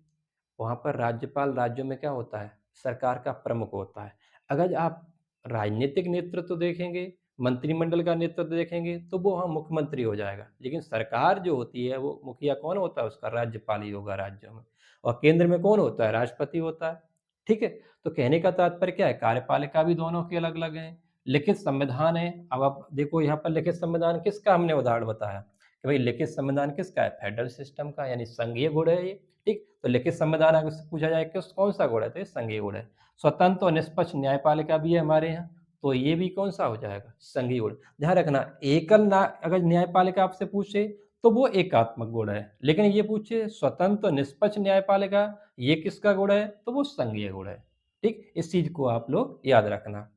वहाँ पर राज्यपाल राज्यों में क्या होता है, सरकार का प्रमुख होता है। अगर आप राजनीतिक नेतृत्व देखेंगे, मंत्रिमंडल का नेतृत्व देखेंगे, तो वो वहाँ मुख्यमंत्री हो जाएगा। लेकिन सरकार जो होती है, वो मुखिया कौन होता है उसका, राज्यपाल ही होगा राज्यों में। और केंद्र में कौन होता है, राष्ट्रपति होता है। ठीक है? तो कहने का तात्पर्य क्या है, कार्यपालिका भी दोनों की अलग-अलग है। लिखित संविधान है, अब आप देखो यहाँ पर लिखित संविधान किसका हमने उदाहरण बताया कि भाई लिखित संविधान किसका है, फेडरल सिस्टम का, यानी संघीय गुण है ये। ठीक? तो लिखित संविधान अगर से पूछा जाए किस कौन-सा गुण है, तो ये संघीय गुण है। स्वतंत्र और निष्पक्ष न्यायपालिका भी है हमारे यहाँ, तो ये भी कौन-सा हो जाएगा, संघीय गुण। ध्यान रखना, एकल ना अगर न्यायपालिका आपसे पूछे, तो वो एकात्मक गुण है। लेकिन ये पूछे स्वतंत्र और निष्पक्ष न्यायपालिका, ये किसका गुण है, तो वो संघीय गुण है। ठीक? इस चीज़ को आप लोग याद रखना।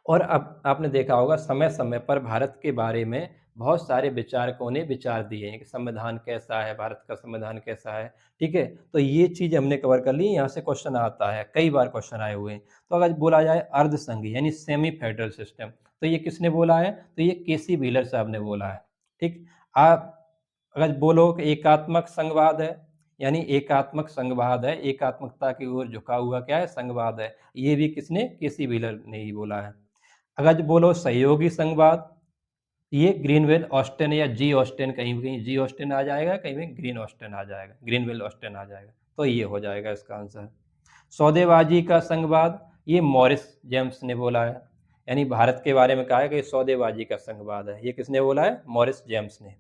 और अब आपने देखा होगा समय-समय पर भारत के बारे में बहुत सारे विचारकों ने विचार दिए हैं कि संविधान कैसा है, भारत का संविधान कैसा है, ठीक है? तो ये चीज़ हमने कवर कर ली, यहाँ से क्वेश्चन आता है, कई बार क्वेश्चन आए हुए हैं। तो अगर बोला जाए अर्धसंघीय यानी सेमी फेडरल सिस्टम, तो ये किसने बोला है? तो ये के.सी. व्हीलर साहब ने बोला है, ठीक? आप अगर बोलो कि एकात्मक संघवाद है, यानी एकात्मक संघवाद है, एकात्मकता की ओर झुका हुआ क्या है, संघवाद है। ये भी किसने? के.सी. व्हीलर ने ही बोला है। अगर जो बोलो सहयोगी संघवाद, ये ग्रीनवेल ऑस्टिन या जी ऑस्टिन, कहीं-कहीं जी ऑस्टिन आ जाएगा, कहीं ग्रीन ऑस्टिन आ जाएगा, ग्रीनवेल ऑस्टिन आ जाएगा। तो ये हो जाएगा इसका आंसर। सौदेबाजी का संघवाद, ये मॉरिस जेम्स ने बोला है। यानी भारत के बारे में कहा है कि सौदेबाजी का संघवाद है। ये किसने बोला है? मॉरिस जेम्स ने।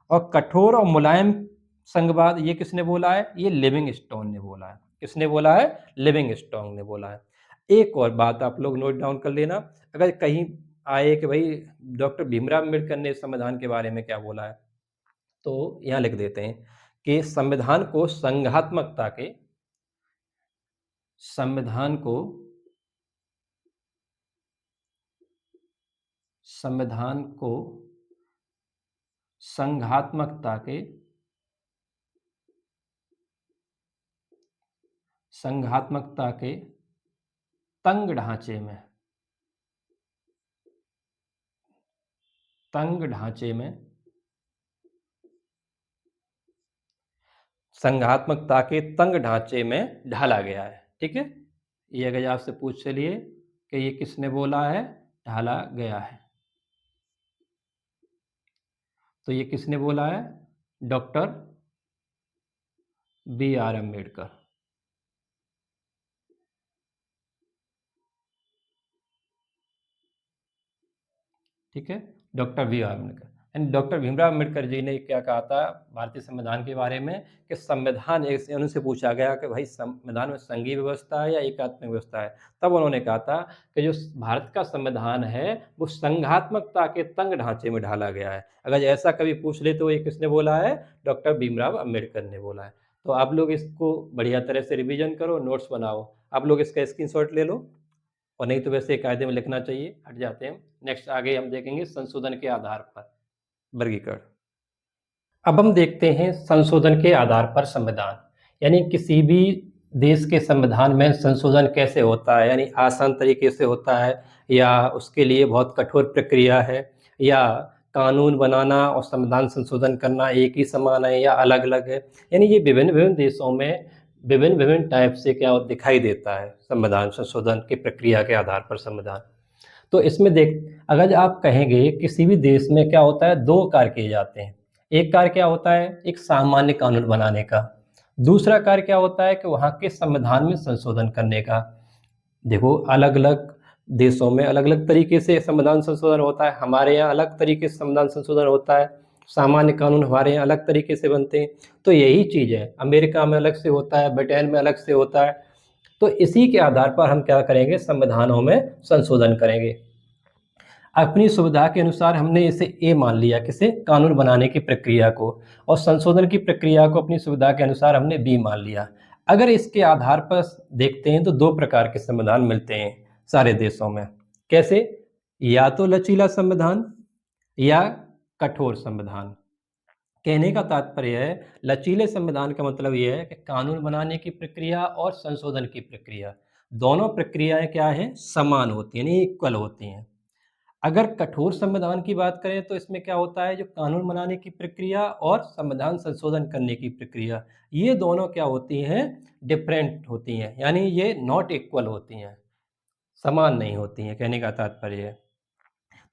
और कठोर और मुलायम संघवाद, ये किसने बोला है? ये लिविंगस्टोन ने बोला है। किसने बोला है? लिविंगस्टोन ने बोला है। एक और बात आप लोग नोट डाउन कर लेना, अगर कहीं आए कि भई डॉक्टर भीमराव अम्बेडकर ने संविधान के बारे में क्या बोला है, तो यहाँ लिख देते हैं कि संविधान को संविधान को संघात्मकता के तंग ढांचे में तंग ढांचे में संघात्मकता के तंग ढांचे में ढाला गया है। ठीक है? ये अगर आपसे पूछ चलिए कि ये किसने बोला है? ढाला गया है। तो ये किसने बोला है? Doctor B R Ambedkar. ठीक है? Doctor B R Ambedkar, and doctor Bhimrao Ambedkar ji ने क्या कहा था भारतीय संविधान के बारे में कि संविधान एक उनसे पूछा गया कि भाई संविधान में संघीय व्यवस्था है या एकात्मक व्यवस्था है? तब उन्होंने कहा था कि जो भारत का संविधान है वो संघात्मकता के तंग ढांचे में ढाला गया है। अगर ऐसा कभी पूछ ले तो ये किसने बोला है? डॉक्टर भीमराव अम्बेडकर ने बोला है। तो आप लोग इसको बढ़िया तरह से रिवीजन करो, नोट्स बनाओ। आप लोग इसका स्क्रीनशॉट ले लो, और नहीं तो वैसे कायदे में लिखना चाहिए। हट जाते हैं, नेक्स्ट आगे हम देखेंगे संशोधन के आधार पर वर्गीकरण। अब हम देखते हैं संशोधन के आधार पर संविधान, यानी किसी भी देश के संविधान में संशोधन कैसे होता है, यानी आसान तरीके से होता है या उसके लिए बहुत कठोर प्रक्रिया है, या कानून बनाना और संविधान संशोधन करना एक ही समान है या अलग-अलग है। यानी ये विभिन्न-विभिन्न देशों में विभिन्न-विभिन्न टाइप से क्या दिखाई देता है संविधान संशोधन की प्रक्रिया के आधार पर संविधान। तो इसमें देख, अगर आप कहेंगे किसी भी देश में क्या होता है, 2 कार्य किए जाते हैं। एक कार्य क्या होता है, एक सामान्य कानून बनाने का। दूसरा कार्य क्या होता है कि वहाँ के संविधान में संशोधन करने का। देखो, अलग-अलग देशों में अलग-अलग तरीके से संविधान संशोधन होता है। हमारे यहाँ अलग तरीके से संविधान संशोधन होता है। सामान्य कानून हमारे यहाँ अलग तरीके से बनते हैं। तो यही चीज़ है, अमेरिका में अलग से होता है, ब्रिटेन में अलग से होता है। तो इसी के आधार पर हम क्या करेंगे, संविधानों में संशोधन करेंगे। अपनी सुविधा के अनुसार हमने इसे ए मान लिया, किसे, कानून बनाने की प्रक्रिया को, और संशोधन की प्रक्रिया को अपनी सुविधा के अनुसार हमने बी मान लिया। अगर इसके आधार पर देखते हैं तो 2 प्रकार के संविधान मिलते हैं सारे देशों में। कैसे? या तो लचीला संविधान या कठोर संविधान। कहने का तात्पर्य है, लचीले संविधान का मतलब ये है कि कानून बनाने की प्रक्रिया और संशोधन की प्रक्रिया, दोनों प्रक्रियाएं क्या हैं, समान होती हैं, यानी इक्वल होती हैं। अगर कठोर संविधान की बात करें तो इसमें क्या होता है, जो कानून बनाने की प्रक्रिया और संविधान संशोधन करने की प्रक्रिया, ये दोनों क्या होती हैं, डिफरेंट होती हैं, यानी ये नॉट इक्वल होती हैं, समान नहीं होती हैं, कहने का तात्पर्य है।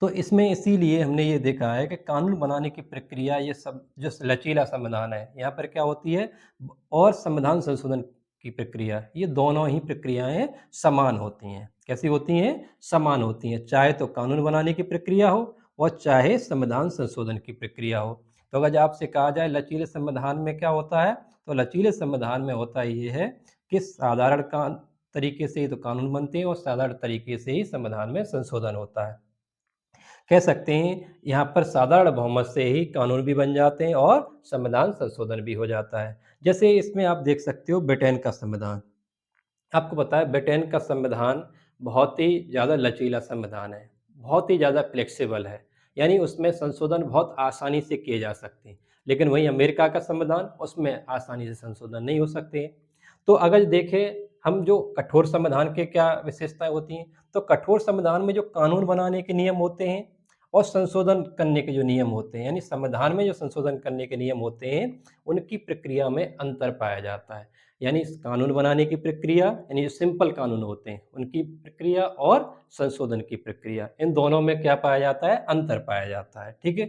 तो इसमें इसीलिए हमने ये देखा है कि कानून बनाने की प्रक्रिया, ये सब जो लचीला संविधान है, यहाँ पर क्या होती है, और संविधान संशोधन की प्रक्रिया, ये दोनों ही प्रक्रियाएं समान होती हैं। कैसी होती हैं? समान होती हैं, चाहे तो कानून बनाने की प्रक्रिया हो और चाहे संविधान संशोधन की प्रक्रिया हो। तो अगर आपसे कहा जाए लचीले संविधान में क्या होता है, तो लचीले संविधान में होता ये है कि साधारण तरीके से ही तो कानून बनते हैं और साधारण तरीके से ही संविधान में संशोधन होता है। कह सकते हैं यहाँ पर साधारण बहुमत से ही कानून भी बन जाते हैं और संविधान संशोधन भी हो जाता है। जैसे इसमें आप देख सकते हो ब्रिटेन का संविधान। आपको पता है ब्रिटेन का संविधान बहुत ही ज़्यादा लचीला संविधान है, बहुत ही ज़्यादा फ्लेक्सिबल है, यानी उसमें संशोधन बहुत आसानी से किए जा सकते हैं। लेकिन वहीं अमेरिका का संविधान, उसमें आसानी से संशोधन नहीं हो सकते हैं। तो अगर देखें हम, जो कठोर संविधान के क्या विशेषताएं होती हैं, तो कठोर संविधान में जो कानून बनाने के नियम होते हैं और संशोधन करने के जो नियम होते हैं, यानी संविधान में जो संशोधन करने के नियम होते हैं, उनकी प्रक्रिया में अंतर पाया जाता है। यानी कानून बनाने की प्रक्रिया, यानी जो सिंपल कानून होते हैं उनकी प्रक्रिया, और संशोधन की प्रक्रिया, इन दोनों में क्या पाया जाता है, अंतर पाया जाता है। ठीक है,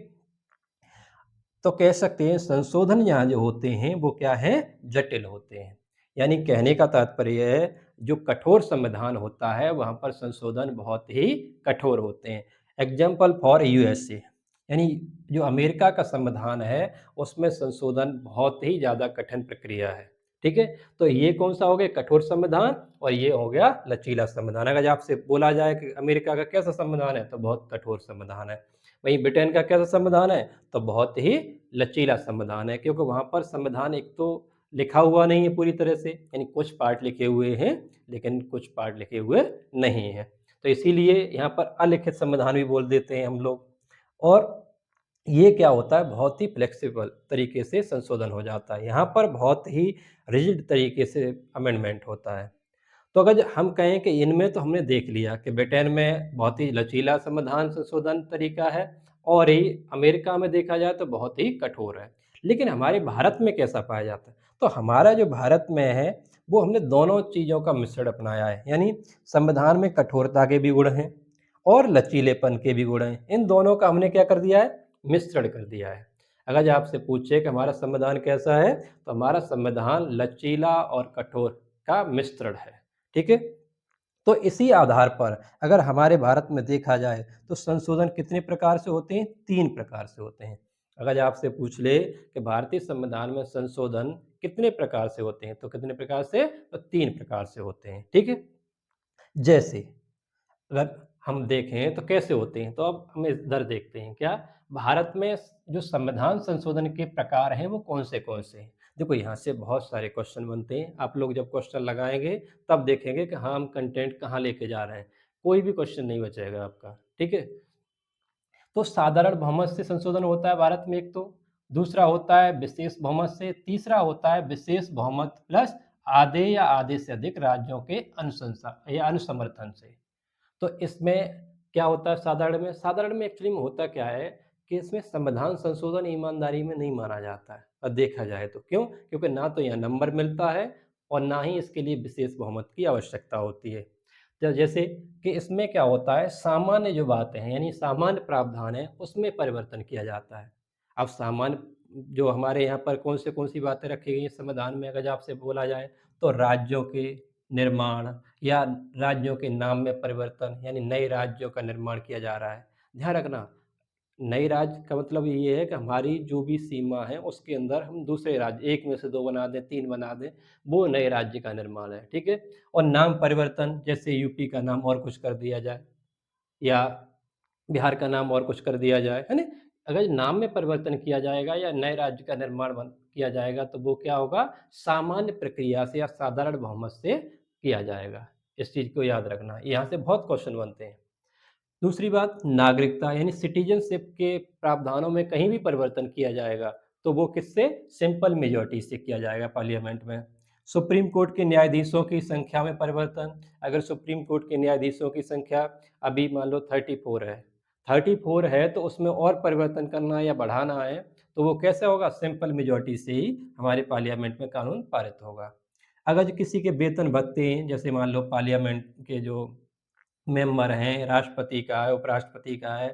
तो कह सकते हैं संशोधन यहाँ जो होते हैं वो क्या है, जटिल होते हैं। यानी कहने का तात्पर्य है, जो कठोर संविधान होता है वहाँ पर संशोधन बहुत ही कठोर होते हैं। एग्जाम्पल फॉर यूएसए, यानी जो अमेरिका का संविधान है उसमें संशोधन बहुत ही ज़्यादा कठिन प्रक्रिया है। ठीक है, तो ये कौन सा हो गया, कठोर संविधान, और ये हो गया लचीला संविधान। अगर आपसे बोला जाए कि अमेरिका का कैसा संविधान है, तो बहुत कठोर संविधान है। वहीं ब्रिटेन का कैसा संविधान है, तो बहुत ही लचीला संविधान है, क्योंकि वहाँ पर संविधान एक तो लिखा हुआ नहीं है पूरी तरह से, यानी कुछ पार्ट लिखे हुए हैं लेकिन कुछ पार्ट लिखे हुए नहीं हैं। तो इसीलिए यहाँ पर अलिखित संविधान भी बोल देते हैं हम लोग। और ये क्या होता है, बहुत ही फ्लेक्सिबल तरीके से संशोधन हो जाता है, यहाँ पर बहुत ही रिजिड तरीके से अमेंडमेंट होता है। तो अगर हम कहें कि इनमें तो हमने देख लिया कि ब्रिटेन में बहुत ही लचीला संविधान संशोधन तरीका है, और ही अमेरिका में देखा जाए तो बहुत ही कठोर है। लेकिन हमारे भारत में कैसा पाया जाता है? तो हमारा जो भारत में है, वो हमने दोनों चीज़ों का मिश्रण अपनाया है, यानी संविधान में कठोरता के भी गुण हैं और लचीलेपन के भी गुण हैं। इन दोनों का हमने क्या कर दिया है, मिश्रण कर दिया है। अगर आपसे पूछे कि हमारा संविधान कैसा है, तो हमारा संविधान लचीला और कठोर का मिश्रण है। ठीक है? तो इसी आधार पर अगर हमारे भारत में देखा जाए तो संशोधन कितने प्रकार से होते हैं? 3 प्रकार से होते हैं। अगर आपसे पूछ ले कि भारतीय संविधान में संशोधन कितने प्रकार से होते हैं, तो कितने प्रकार से? तो 3 प्रकार से होते हैं। ठीक है? जैसे अगर हम देखें तो कैसे होते हैं, तो अब हम इधर देखते हैं क्या, भारत में जो संविधान संशोधन के प्रकार हैं वो कौन से हैं। देखो, यहाँ से बहुत सारे क्वेश्चन बनते हैं, आप लोग जब क्वेश्चन लगाएंगे तब देखेंगे कि हाँ, हम कंटेंट कहाँ लेके जा रहे हैं, कोई भी क्वेश्चन नहीं बचेगा आपका। ठीक है, तो साधारण बहुमत से संशोधन होता है भारत में एक तो, दूसरा होता है विशेष बहुमत से, तीसरा होता है विशेष बहुमत प्लस आधे या आधे से अधिक राज्यों के अनुशंसा या अनुसमर्थन से। तो इसमें क्या होता है साधारण में एक्चुअली में होता क्या है कि इसमें संविधान संशोधन ईमानदारी में नहीं माना जाता है और देखा जाए तो क्यों? क्योंकि ना तो यहाँ नंबर मिलता है और ना ही इसके लिए विशेष बहुमत की आवश्यकता होती है। तो जैसे कि इसमें क्या होता है, सामान्य जो बातें हैं यानी सामान्य प्रावधान है उसमें परिवर्तन किया जाता है। अब सामान्य जो हमारे यहाँ पर कौन सी बातें रखी गई हैं संविधान में, अगर आपसे बोला जाए तो राज्यों के निर्माण या राज्यों के नाम में परिवर्तन यानी नए राज्यों का निर्माण किया जा रहा है। ध्यान रखना, नए राज्य का मतलब ये है कि हमारी जो भी सीमा है उसके अंदर हम दूसरे राज्य 1 में से 2 बना दें, 3 बना दें, वो नए राज्य का निर्माण है, ठीक है? और नाम परिवर्तन जैसे यूपी का नाम और कुछ कर दिया जाए या बिहार का नाम और कुछ कर दिया जाए, है ना? अगर नाम में परिवर्तन किया जाएगा या नए राज्य का निर्माण किया जाएगा तो वो क्या होगा, सामान्य प्रक्रिया से या साधारण बहुमत से किया जाएगा। इस चीज़ को याद रखना, यहाँ से बहुत क्वेश्चन बनते हैं। दूसरी बात, नागरिकता यानी सिटीजनशिप के प्रावधानों में कहीं भी परिवर्तन किया जाएगा तो वो किससे, सिंपल मेजॉरिटी से किया जाएगा पार्लियामेंट में। सुप्रीम कोर्ट के न्यायाधीशों की संख्या में परिवर्तन, अगर सुप्रीम कोर्ट के न्यायाधीशों की संख्या अभी मान लो 34 है, 34 है तो उसमें और परिवर्तन करना है या बढ़ाना है तो वो कैसे होगा, सिंपल मेजॉरिटी से ही हमारे पार्लियामेंट में कानून पारित होगा। अगर किसी के वेतन भत्ते हैं, जैसे मान लो पार्लियामेंट के जो मेंबर हैं, राष्ट्रपति का है, उपराष्ट्रपति का है,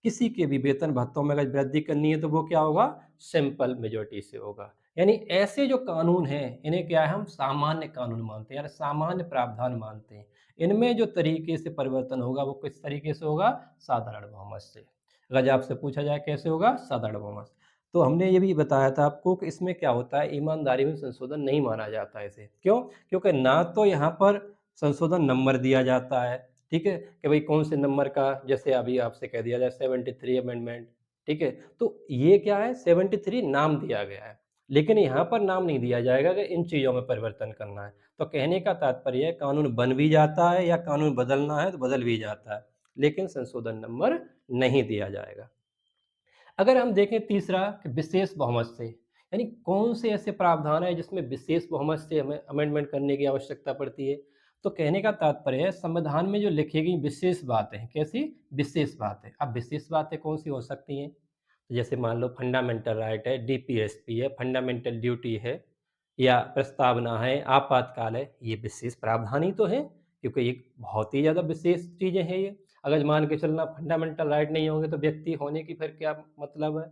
किसी के भी वेतन भत्तों में अगर वृद्धि करनी है तो वो क्या होगा, सिंपल मेजॉरिटी से होगा। यानी ऐसे जो कानून हैं, इन्हें क्या है, हम सामान्य कानून मानते हैं, यानी सामान्य प्रावधान मानते हैं। इनमें जो तरीके से परिवर्तन होगा वो किस तरीके से होगा, साधारण बहुमत से। अगर आपसे पूछा जाए कैसे होगा, साधारण बहुमत से। तो हमने ये भी बताया था आपको कि इसमें क्या होता है, ईमानदारी में संशोधन नहीं माना जाता है इसे। क्यों? क्योंकि ना तो यहाँ पर संशोधन नंबर दिया जाता है, ठीक है? कि भाई कौन से नंबर का, जैसे अभी आपसे कह दिया जाए 73 अमेंडमेंट, ठीक है? तो ये क्या है, 73 नाम दिया गया है, लेकिन यहाँ पर नाम नहीं दिया जाएगा कि इन चीज़ों में परिवर्तन करना है। तो कहने का तात्पर्य है कानून बन भी जाता है या कानून बदलना है तो बदल भी जाता है, लेकिन संशोधन नंबर नहीं दिया जाएगा। अगर हम देखें तीसरा कि विशेष बहुमत से, यानी कौन से ऐसे प्रावधान है जिसमें विशेष बहुमत से हमें अमेंडमेंट करने की आवश्यकता पड़ती है, तो कहने का तात्पर्य है संविधान में जो लिखी गई विशेष बातें हैं, कैसी विशेष बातें। अब विशेष बातें कौन सी हो सकती हैं, तो जैसे मान लो फंडामेंटल राइट है, डीपीएसपी है, फंडामेंटल ड्यूटी है या प्रस्तावना है, आपातकाल है, ये विशेष प्रावधान ही तो है, क्योंकि ये बहुत ही ज़्यादा विशेष चीज़ें हैं ये। अगर मान के चलना फंडामेंटल राइट नहीं होंगे तो व्यक्ति होने की फिर क्या मतलब है।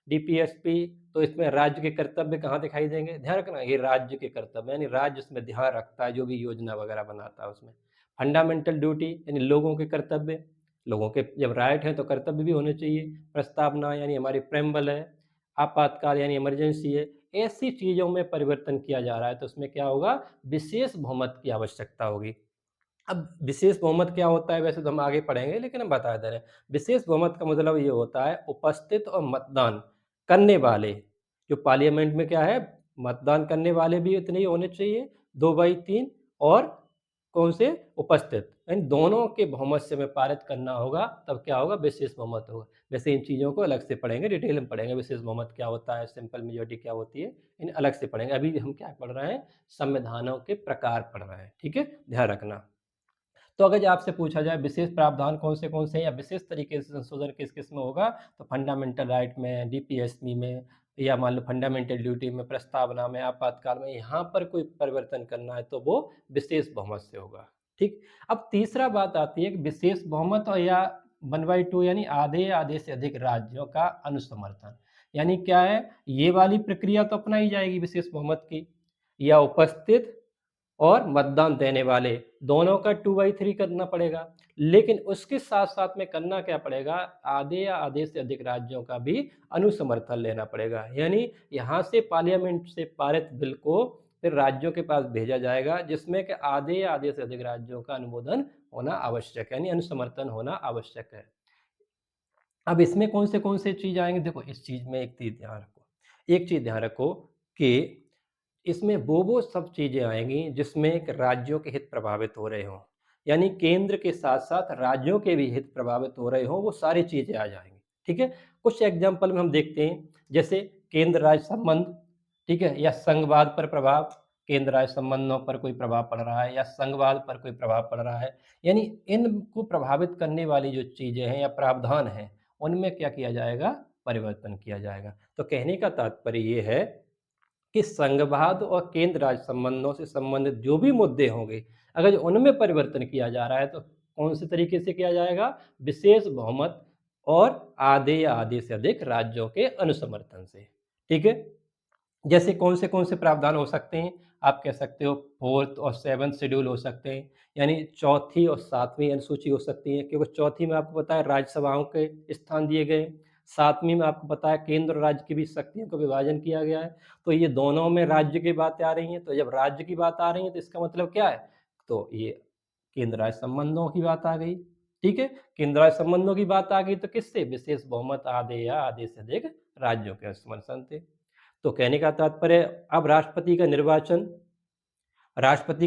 डीपीएसपी, तो इसमें राज्य के कर्तव्य कहाँ दिखाई देंगे, ध्यान रखना ये राज्य के कर्तव्य यानी राज्य इसमें ध्यान रखता है जो भी योजना वगैरह बनाता है उसमें। फंडामेंटल ड्यूटी यानी लोगों के कर्तव्य, लोगों के जब राइट हैं तो कर्तव्य भी होने चाहिए। प्रस्तावना यानी हमारी प्रेम्बल है, आपातकाल यानी इमरजेंसी है। ऐसी चीज़ों में परिवर्तन किया जा रहा है तो उसमें क्या होगा, विशेष बहुमत की आवश्यकता होगी। अब विशेष बहुमत क्या होता है, वैसे तो हम आगे पढ़ेंगे लेकिन हम बता दे रहे हैं। विशेष बहुमत का मतलब ये होता है उपस्थित और मतदान करने वाले, जो पार्लियामेंट में क्या है, मतदान करने वाले भी इतने ही होने चाहिए, 2/3, और कौन से, उपस्थित, इन दोनों के बहुमत से हमें पारित करना होगा, तब क्या होगा, विशेष बहुमत होगा। वैसे इन चीज़ों को अलग से पढ़ेंगे, डिटेल में पढ़ेंगे, विशेष बहुमत क्या होता है, सिंपल मेजॉरिटी क्या होती है, इन अलग से पढ़ेंगे। अभी हम क्या पढ़ रहे हैं, संविधानों के प्रकार पढ़ रहे हैं, ठीक है, ध्यान रखना। तो अगर जो आपसे पूछा जाए विशेष प्रावधान कौन से हैं या विशेष तरीके से संशोधन किस-किस में होगा, तो फंडामेंटल राइट में, डीपीएसपी में या मान लो फंडामेंटल ड्यूटी में, प्रस्तावना में, आपातकाल में, यहाँ पर कोई परिवर्तन करना है तो वो विशेष बहुमत से होगा, ठीक। अब तीसरा बात आती है कि विशेष बहुमत और या 1/2 यानी आधे या आधे से अधिक राज्यों का अनुसमर्थन। यानी क्या है, ये वाली प्रक्रिया तो अपनाई जाएगी विशेष बहुमत की, या उपस्थित और मतदान देने वाले दोनों का 2/3 करना पड़ेगा। लेकिन उसके साथ-साथ में करना क्या पड़ेगा, आधे या आधे से अधिक राज्यों का भी अनुसमर्थन लेना पड़ेगा। यानी यहाँ से पार्लियामेंट से पारित बिल को फिर राज्यों के पास भेजा जाएगा, जिसमें कि आधे या आधे से अधिक राज्यों का अनुमोदन होना आवश्यक है, यानी अनुसमर्थन होना आवश्यक है। अब इसमें कौन से चीज़ आएँगे, देखो इस चीज़ में एक चीज़ ध्यान रखो कि इसमें वो सब चीज़ें आएँगी जिसमें एक राज्यों के हित प्रभावित हो रहे हों। यानी केंद्र के साथ-साथ राज्यों के भी हित प्रभावित हो रहे हों, वो सारी चीज़ें आ जाएँगी। ठीक है? कुछ एग्ज़ाम्पल में हम देखते हैं, जैसे केंद्र राज्य संबंध, ठीक है? या संघवाद पर प्रभाव, केंद्र राज्य संबंधों पर कोई प्रभाव पड़ रहा है या संघवाद पर कोई प्रभाव पड़ रहा है। यानी इनको प्रभावित करने वाली जो चीज़ें हैं या प्रावधान हैं, उनमें क्या किया जाएगा? परिवर्तन किया जाएगा। तो कहने का तात्पर्य ये है कि संघवाद और केंद्र राज्य संबंधों से संबंधित जो भी मुद्दे होंगे, अगर उनमें परिवर्तन किया जा रहा है तो कौन से तरीके से किया जाएगा? विशेष बहुमत और आधे या आधे से अधिक राज्यों के अनुसमर्थन से। ठीक है? जैसे कौन से प्रावधान हो सकते हैं? आप कह सकते हो 4th और 7th शेड्यूल हो सकते हैं, यानी चौथी और 7वीं अनुसूची हो सकती है, क्योंकि चौथी में आपको पता है राज्यसभाओं के स्थान दिए गए हैं, 7वीं में आपको पता है केंद्र और राज्य की भी शक्तियों का विभाजन किया गया है। तो ये दोनों में राज्य की बातें आ रही हैं, तो जब राज्य की बात आ रही है तो इसका मतलब क्या है? तो ये केंद्र राज्य संबंधों की बात आ गई, ठीक है? केंद्र राज्य संबंधों की बात आ गई तो किससे? विशेष बहुमत आधे या आधे से अधिक राज्यों के समर्थन से। तो कहने का तात्पर्य अब राष्ट्रपति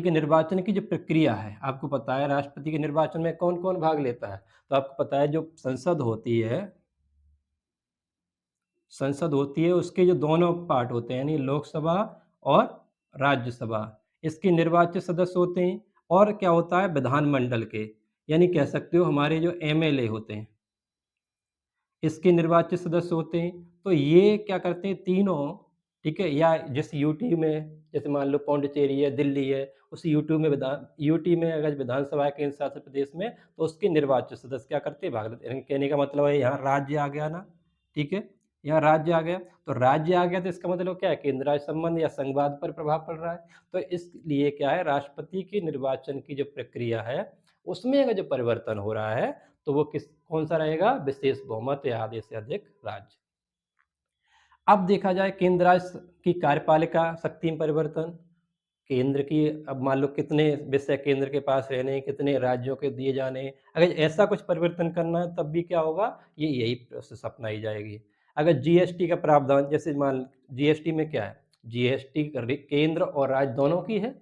के निर्वाचन की जो प्रक्रिया है, आपको पता है राष्ट्रपति के निर्वाचन में कौन-कौन भाग लेता है? तो आपको पता है जो संसद होती है उसके जो दोनों पार्ट होते हैं यानी लोकसभा और राज्यसभा, इसके निर्वाचित सदस्य होते हैं और क्या होता है विधानमंडल के, यानी कह सकते हो हमारे जो एमएलए होते हैं इसके निर्वाचित सदस्य होते हैं। तो ये क्या करते हैं तीनों, ठीक है? या जिस यूटी में जैसे मान लो पौंडीचेरी है, दिल्ली है, उस यूटी में अगर विधानसभा है केंद्र शासित प्रदेश में, तो उसके निर्वाचित सदस्य क्या करते हैं? भाग लेते हैं। कहने का मतलब है यहाँ राज्य आ गया ना, ठीक है? यहाँ राज्य आ गया, तो राज्य आ गया तो इसका मतलब क्या है? केंद्र राज्य संबंध या संघवाद पर प्रभाव पड़ रहा है। तो इसलिए क्या है राष्ट्रपति के निर्वाचन की जो प्रक्रिया है, उसमें अगर जो परिवर्तन हो रहा है तो वो कौन-सा रहेगा? विशेष बहुमत या आधे से अधिक राज्य। अब देखा जाए केंद्र राज्य की कार्यपालिका शक्ति में परिवर्तन, केंद्र की अब मान लो कितने विषय केंद्र के पास रहने हैं, कितने राज्यों के दिए जाने हैं। अगर ऐसा कुछ परिवर्तन करना है तब भी क्या होगा? यही प्रोसेस अपनाई जाएगी। अगर जीएसटी का प्रावधान जैसे मान जीएसटी में क्या है? जीएसटी केंद्र और राज्य दोनों की है।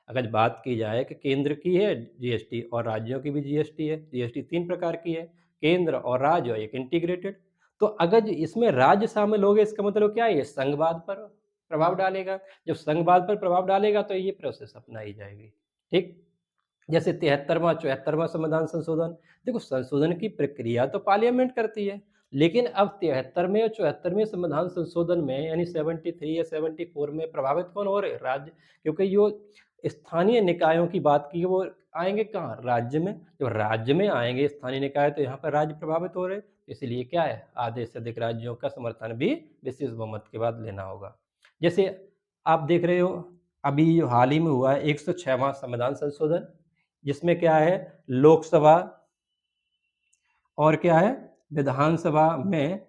अगर बात की जाए कि केंद्र की है जीएसटी और राज्यों की भी जीएसटी है। जीएसटी 3 प्रकार की है, केंद्र और राज्य और एक इंटीग्रेटेड। तो अगर इसमें राज्य शामिल हो गए इसका मतलब क्या है? ये संघवाद पर प्रभाव डालेगा। जब संघवाद पर प्रभाव डालेगा तो ये प्रोसेस अपनाई जाएगी, ठीक? जैसे 73वां 74वां संविधान संशोधन, देखो संशोधन की प्रक्रिया तो पार्लियामेंट करती है, लेकिन अब 73वें और 74वें संविधान संशोधन में यानी 73 या 74 में प्रभावित कौन हो रहे हैं? राज्य, क्योंकि जो स्थानीय निकायों की बात की है वो आएँगे कहाँ? राज्य में। जब राज्य में आएँगे स्थानीय निकाय तो यहाँ पर राज्य प्रभावित हो रहे हैं, इसलिए क्या है? आधे से अधिक राज्यों का समर्थन भी विशेष बहुमत के बाद लेना होगा। जैसे आप देख रहे हो अभी जो हाल ही में हुआ है 106वां संविधान संशोधन, जिसमें क्या है लोकसभा और क्या है विधानसभा में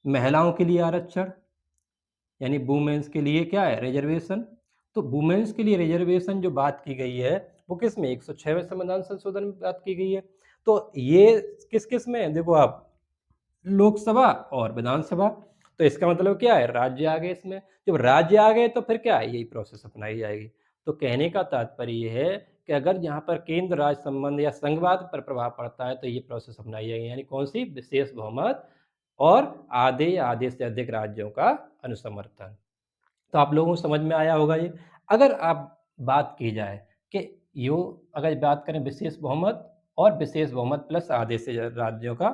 महिलाओं के लिए आरक्षण, यानी वुमेन्स के लिए क्या है रिजर्वेशन। तो वुमेन्स के लिए रिजर्वेशन जो बात की गई है वो किस में 106वें संविधान संशोधन में बात की गई है। तो ये किस में है देखो आप लोकसभा और विधानसभा। तो इसका मतलब क्या है राज्य आ गए इसमें। जब राज्य आ गए तो फिर क्या है यही प्रोसेस अपनाई जाएगी। तो कहने का तात्पर्य ये है कि अगर यहाँ पर केंद्र राज्य संबंध या संघवाद पर प्रभाव पड़ता है तो ये प्रोसेस अपनाई जाएगी, यानी कौन सी विशेष बहुमत और आधे या आधे से अधिक राज्यों का अनुसमर्थन। तो आप लोगों को समझ में आया होगा ये। अगर आप बात की जाए कि यो अगर बात करें विशेष बहुमत और विशेष बहुमत प्लस आधे से ज़्यादा राज्यों का,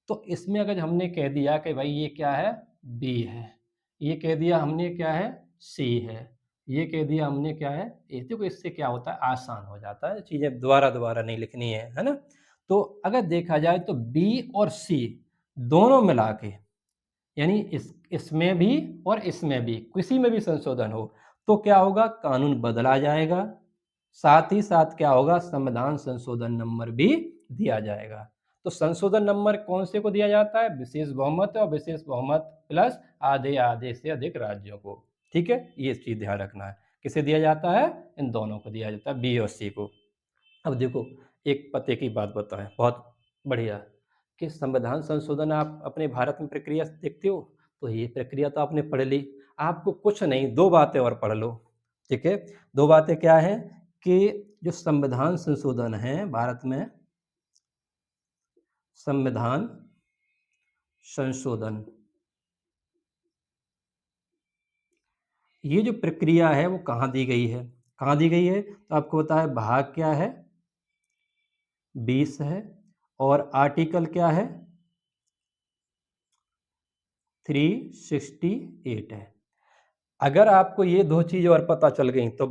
तो इसमें अगर हमने कह दिया कि भाई ये क्या है बी है, ये कह दिया हमने क्या है सी है, ये कह दिया हमने क्या है ए, देखो इससे क्या होता है आसान हो जाता है, चीज़ें दोबारा-दोबारा नहीं लिखनी है ना? तो अगर देखा जाए तो बी और सी दोनों मिला के यानी इसमें भी और इसमें भी, किसी में भी संशोधन हो, तो क्या होगा कानून बदला जाएगा, साथ ही साथ क्या होगा संविधान संशोधन नंबर भी दिया जाएगा। तो संशोधन नंबर कौन से को दिया जाता है? विशेष बहुमत और विशेष बहुमत प्लस आधे-आधे से अधिक राज्यों को, ठीक है? ये चीज़ ध्यान रखना है। किसे दिया जाता है? इन दोनों को दिया जाता है, बी और सी को। अब देखो एक पते की बात बताएँ, बहुत बढ़िया, कि संविधान संशोधन आप अपने भारत में प्रक्रिया देखते हो, तो ये प्रक्रिया तो आपने पढ़ ली। आपको कुछ नहीं 2 बातें और पढ़ लो, ठीक है? 2 बातें क्या हैं कि जो संविधान संशोधन है भारत में, संविधान संशोधन। ये जो प्रक्रिया है वो कहाँ दी गई है? कहाँ दी गई है? तो आपको पता है भाग क्या है? 20 है और आर्टिकल क्या है? 368 है। अगर आपको ये 2 चीज़ और पता चल गई तो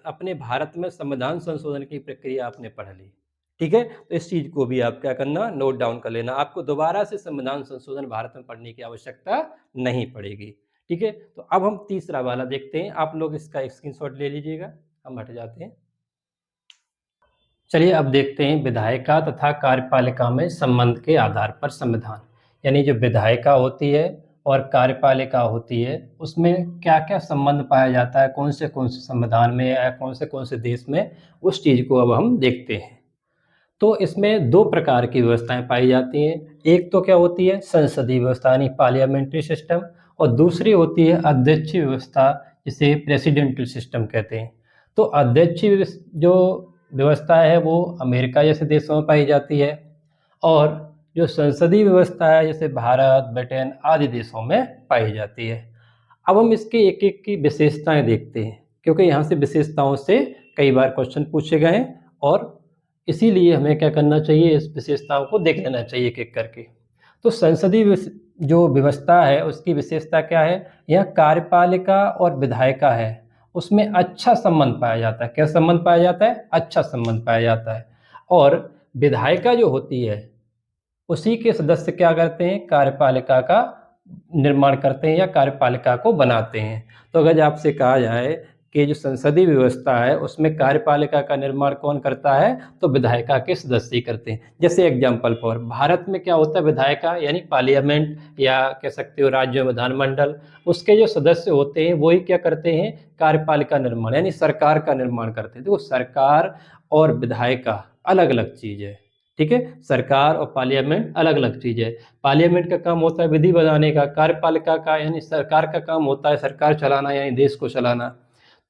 अपने भारत में संविधान संशोधन की प्रक्रिया आपने पढ़ ली। ठीक है? तो इस चीज़ को भी आप क्या करना, नोट डाउन कर लेना। आपको दोबारा से संविधान संशोधन भारत में पढ़ने की आवश्यकता नहीं पड़ेगी। ठीक है? तो अब हम तीसरा वाला देखते हैं। आप लोग इसका एक स्क्रीनशॉट ले लीजिएगा। हम हट जाते हैं। चलिए अब देखते हैं विधायिका तथा कार्यपालिका में संबंध के आधार पर संविधान। यानी जो विधायिका होती है और कार्यपालिका होती है उसमें क्या-क्या संबंध पाया जाता है, कौन से संविधान में या कौन से देश में, उस चीज़ को अब हम देखते हैं। तो इसमें 2 प्रकार की व्यवस्थाएँ पाई जाती हैं। एक तो क्या होती है संसदीय व्यवस्था यानी पार्लियामेंट्री सिस्टम और दूसरी होती है अध्यक्षीय व्यवस्था जिसे प्रेसिडेंशियल सिस्टम कहते हैं। तो अध्यक्षीय जो व्यवस्था है वो अमेरिका जैसे देशों में पाई जाती है और जो संसदीय व्यवस्था है जैसे भारत, ब्रिटेन आदि देशों में पाई जाती है। अब हम इसके एक-एक की विशेषताएँ देखते हैं क्योंकि यहाँ से विशेषताओं से कई बार क्वेश्चन पूछे गए हैं और इसीलिए हमें क्या करना चाहिए, इस विशेषताओं को देख लेना चाहिए एक-एक करके। तो संसदीय जो व्यवस्था है उसकी विशेषता क्या है? यह कार्यपालिका और विधायिका है, उसमें अच्छा संबंध पाया जाता है। क्या संबंध पाया जाता है? अच्छा संबंध पाया जाता है। और विधायिका जो होती है, उसी के सदस्य क्या करते हैं? कार्यपालिका का निर्माण करते हैं या कार्यपालिका को बनाते हैं। तो अगर आपसे कहा जाए कि जो संसदीय व्यवस्था है उसमें कार्यपालिका का निर्माण कौन करता है? तो विधायिका के सदस्य ही करते हैं। जैसे एग्जाम्पल फॉर भारत में क्या होता है विधायिका यानी पार्लियामेंट या कह सकते हो राज्य विधानमंडल, उसके जो सदस्य होते हैं वही क्या करते हैं? कार्यपालिका निर्माण यानी सरकार का निर्माण करते हैं। देखो सरकार और विधायिका अलग-अलग चीज़ है। ठीक है? सरकार और पार्लियामेंट अलग-अलग चीज़ है। पार्लियामेंट का काम होता है विधि बनाने का, कार्यपालिका का यानी सरकार का काम होता है सरकार चलाना यानी देश को चलाना।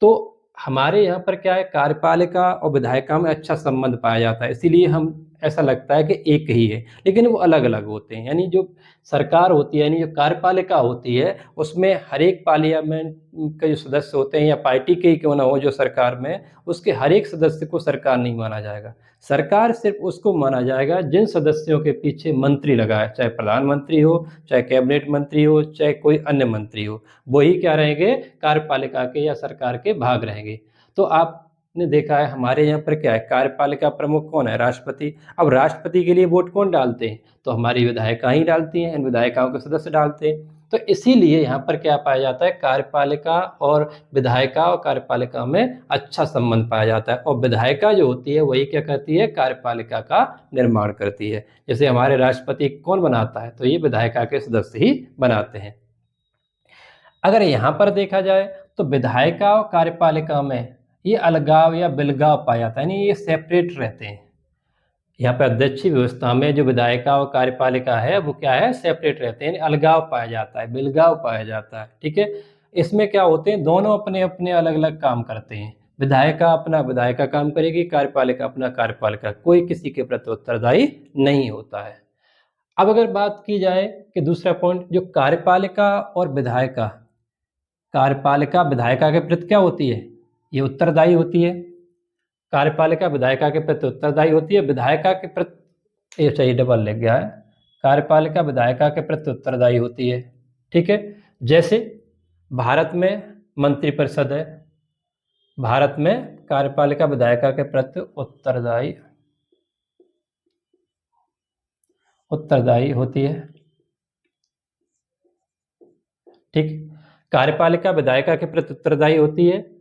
तो हमारे यहाँ पर क्या है कार्यपालिका और विधायिका में अच्छा संबंध पाया जाता है, इसीलिए हम ऐसा लगता है कि एक ही है, लेकिन वो अलग-अलग होते हैं। यानी जो सरकार होती है यानी जो कार्यपालिका होती है, उसमें हर एक पार्लियामेंट के जो सदस्य होते हैं या पार्टी के ही क्यों ना हो जो सरकार में, उसके हर एक सदस्य को सरकार नहीं माना जाएगा। सरकार सिर्फ उसको माना जाएगा जिन सदस्यों के पीछे मंत्री लगा है, चाहे प्रधानमंत्री हो, चाहे कैबिनेट मंत्री हो, चाहे कोई अन्य मंत्री हो। वही क्या रहेंगे कार्यपालिका के या सरकार के भाग रहेंगे। तो आपने देखा है हमारे यहाँ पर क्या है कार्यपालिका प्रमुख कौन है? राष्ट्रपति। अब राष्ट्रपति के लिए वोट कौन डालते हैं? तो हमारी विधायिका ही डालती हैं, इन विधायिकाओं के सदस्य डालते हैं। तो इसीलिए यहाँ पर क्या पाया जाता है कार्यपालिका और विधायिका और कार्यपालिका में अच्छा संबंध पाया जाता है और विधायिका जो होती है वही क्या करती है कार्यपालिका का निर्माण करती है। जैसे हमारे राष्ट्रपति कौन बनाता है? तो ये विधायिका के सदस्य ही बनाते हैं। अगर यहाँ पर देखा जाए तो विधायिका और कार्यपालिका में ये अलगाव या बिलगाव पाया जाता है यानी ये सेपरेट रहते हैं। यहाँ पे अध्यक्षीय व्यवस्था में जो विधायिका और कार्यपालिका है वो क्या है सेपरेट रहते हैं, यानी अलगाव पाया जाता है, बिलगाव पाया जाता है। ठीक है? इसमें क्या होते हैं दोनों अपने-अपने अलग-अलग काम करते हैं। विधायिका अपना विधायिका काम करेगी, कार्यपालिका अपना कार्यपालिका, कोई किसी के प्रति उत्तरदायी नहीं होता है। अब अगर बात की जाए कि दूसरा पॉइंट जो कार्यपालिका और विधायिका कार्यपालिका विधायिका के प्रति क्या होती है? ये उत्तरदायी होती है। कार्यपालिका विधायिका के प्रति उत्तरदायी होती है, विधायिका के प्रति ये चाहिए डबल लग गया है। कार्यपालिका विधायिका के प्रति उत्तरदायी होती है। ठीक है? जैसे भारत में मंत्रिपरिषद है। भारत में कार्यपालिका विधायिका के प्रति उत्तरदायी होती है। ठीक? कार्यपालिका विधायिका के प्रति उत्तरदायी होती है।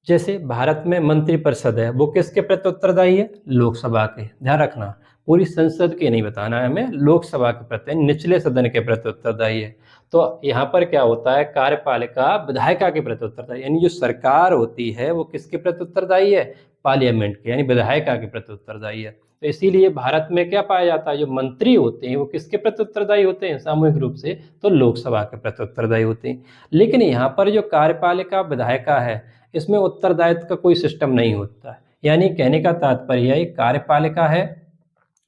जैसे भारत में मंत्रिपरिषद है, वो किसके प्रति उत्तरदायी है? लोकसभा के। ध्यान रखना, पूरी संसद के नहीं बताना है हमें, लोकसभा के प्रति, निचले सदन के प्रति उत्तरदायी है। तो यहाँ पर क्या होता है कार्यपालिका विधायिका के प्रति उत्तरदायी यानी जो सरकार होती है वो किसके प्रति उत्तरदायी है? पार्लियामेंट के यानी विधायिका के प्रति उत्तरदायी है। तो इसीलिए भारत में क्या पाया जाता है जो मंत्री होते हैं वो किसके प्रति उत्तरदायी होते हैं सामूहिक रूप से? तो लोकसभा के प्रति उत्तरदायी होते हैं। लेकिन यहाँ पर जो कार्यपालिका विधायिका है इसमें उत्तरदायित्व का कोई सिस्टम नहीं होता है। यानी कहने का तात्पर्य है कार्यपालिका है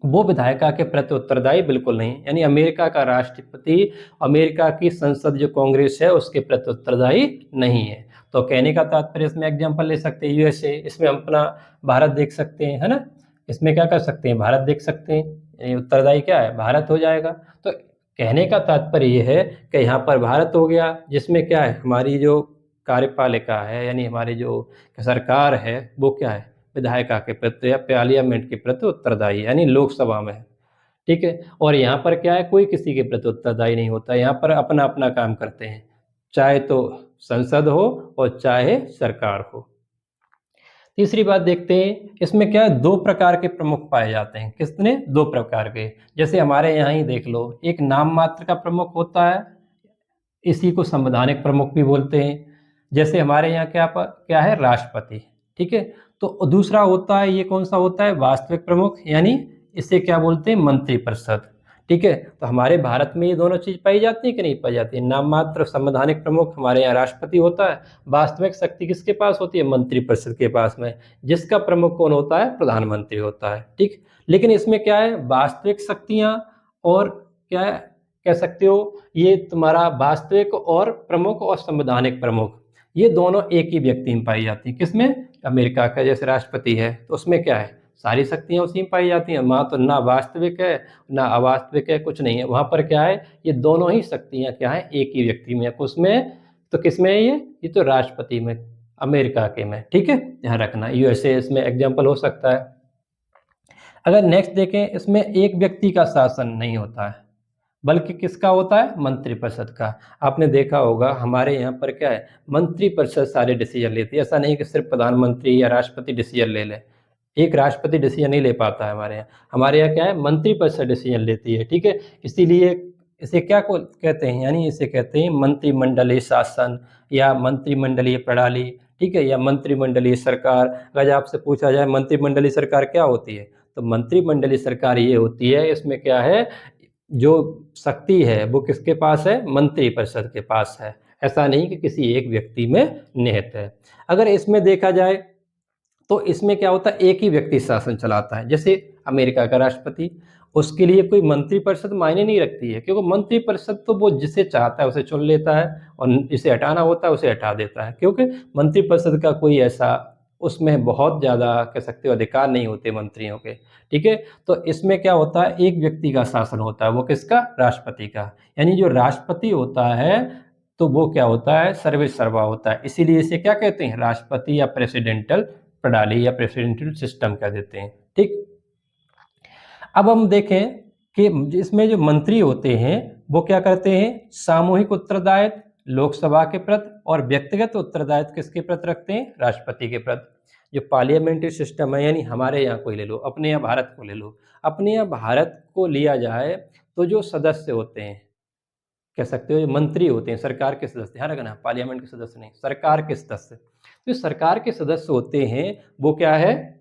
वो विधायिका के प्रति उत्तरदायी बिल्कुल नहीं, यानी अमेरिका का राष्ट्रपति अमेरिका की संसद जो कांग्रेस है उसके प्रति उत्तरदायी नहीं है। तो कहने का तात्पर्य इसमें एग्जांपल ले सकते हैं यूएसए, इसमें हम अपना भारत देख सकते हैं, है ना। इसमें क्या कर सकते हैं, भारत देख सकते हैं, यानी उत्तरदायी क्या है, भारत हो जाएगा। तो कहने का तात्पर्य ये है कि यहाँ पर भारत हो गया, जिसमें क्या है, हमारी जो कार्यपालिका है यानी हमारी जो सरकार है वो क्या है, विधायिका के प्रति या पार्लियामेंट के प्रति उत्तरदायी है, यानी लोकसभा में है, ठीक है। और यहाँ पर क्या है, कोई किसी के प्रति उत्तरदायी नहीं होता, यहाँ पर अपना अपना काम करते हैं, चाहे तो संसद हो और चाहे सरकार हो। तीसरी बात देखते हैं, इसमें क्या है, दो प्रकार के प्रमुख पाए जाते हैं। किसने, दो प्रकार के। जैसे हमारे यहाँ ही देख लो, एक नाम मात्र का प्रमुख होता है, इसी को संवैधानिक प्रमुख भी बोलते हैं। जैसे हमारे यहाँ क्या है, राष्ट्रपति, ठीक है। तो दूसरा होता है, ये कौन सा होता है, वास्तविक प्रमुख, यानी इसे क्या बोलते हैं, मंत्रिपरिषद, ठीक है। तो हमारे भारत में ये दोनों चीज पाई जाती है कि नहीं पाई जाती है, नाम मात्र संवैधानिक प्रमुख हमारे यहाँ राष्ट्रपति होता है, वास्तविक शक्ति किसके पास होती है, मंत्रिपरिषद के पास में, जिसका प्रमुख कौन होता है, प्रधानमंत्री होता है, ठीक। लेकिन इसमें क्या है, वास्तविक शक्तियां और क्या है, कह सकते हो, ये तुम्हारा वास्तविक और प्रमुख और संवैधानिक प्रमुख, ये दोनों एक ही व्यक्ति में पाई जाती है। किसमें, अमेरिका का जैसे राष्ट्रपति है तो उसमें क्या है, सारी शक्तियां उसी में पाई जाती हैं, वहाँ तो ना वास्तविक है ना अवास्तविक है, कुछ नहीं है वहाँ पर। क्या है, ये दोनों ही शक्तियां क्या है, एक ही व्यक्ति में है। उसमें तो किसमें है ये तो राष्ट्रपति में, अमेरिका के में, ठीक है, ध्यान रखना। यूएसए इसमें एग्जाम्पल हो सकता है। अगर नेक्स्ट देखें, इसमें एक व्यक्ति का शासन नहीं होता है, बल्कि किसका होता है, मंत्रिपरिषद का। आपने देखा होगा हमारे यहाँ पर क्या है, मंत्रिपरिषद सारे डिसीजन लेती है, ऐसा नहीं कि सिर्फ प्रधानमंत्री या राष्ट्रपति डिसीजन ले ले। एक राष्ट्रपति डिसीजन नहीं ले पाता है हमारे यहाँ क्या है, मंत्रिपरिषद डिसीजन लेती है, ठीक है। इसीलिए इसे क्या को कहते हैं, यानी इसे कहते हैं मंत्रिमंडलीय शासन या मंत्रिमंडलीय प्रणाली, ठीक है, या मंत्रिमंडलीय सरकार। अगर आपसे पूछा जाए मंत्रिमंडलीय सरकार क्या होती है, तो मंत्रिमंडलीय सरकार ये होती है, इसमें क्या है, जो शक्ति है वो किसके पास है, मंत्रिपरिषद के पास है, ऐसा नहीं कि किसी एक व्यक्ति में निहित है। अगर इसमें देखा जाए तो इसमें क्या होता है, एक ही व्यक्ति शासन चलाता है। जैसे अमेरिका का राष्ट्रपति, उसके लिए कोई मंत्रिपरिषद मायने नहीं रखती है, क्योंकि मंत्रिपरिषद तो वो जिसे चाहता है उसे चुन लेता है और जिसे हटाना होता है उसे हटा देता है, क्योंकि मंत्रिपरिषद का कोई ऐसा उसमें बहुत ज़्यादा कह सकते हो अधिकार नहीं होते मंत्रियों के, ठीक है। तो इसमें क्या होता है, एक व्यक्ति का शासन होता है, वो किसका, राष्ट्रपति का। यानी जो राष्ट्रपति होता है तो वो क्या होता है, सर्वेसर्वा होता है, इसीलिए इसे क्या कहते हैं, राष्ट्रपति या प्रेसिडेंटल प्रणाली या प्रेसिडेंशियल सिस्टम कह देते हैं, ठीक। अब हम देखें कि इसमें जो मंत्री होते हैं वो क्या करते हैं, सामूहिक उत्तरदायित्व लोकसभा के प्रति और व्यक्तिगत उत्तरदायित्व किसके प्रति रखते हैं, राष्ट्रपति के प्रति। जो पार्लियामेंट्री सिस्टम है, यानी हमारे यहाँ कोई ले लो, अपने यहाँ भारत को ले लो, अपने यहाँ भारत को लिया जाए तो जो सदस्य होते हैं, कह सकते हो जो मंत्री होते हैं, सरकार के सदस्य, ध्यान रखना पार्लियामेंट के सदस्य नहीं, सरकार के सदस्य। तो सरकार के सदस्य होते हैं वो क्या है,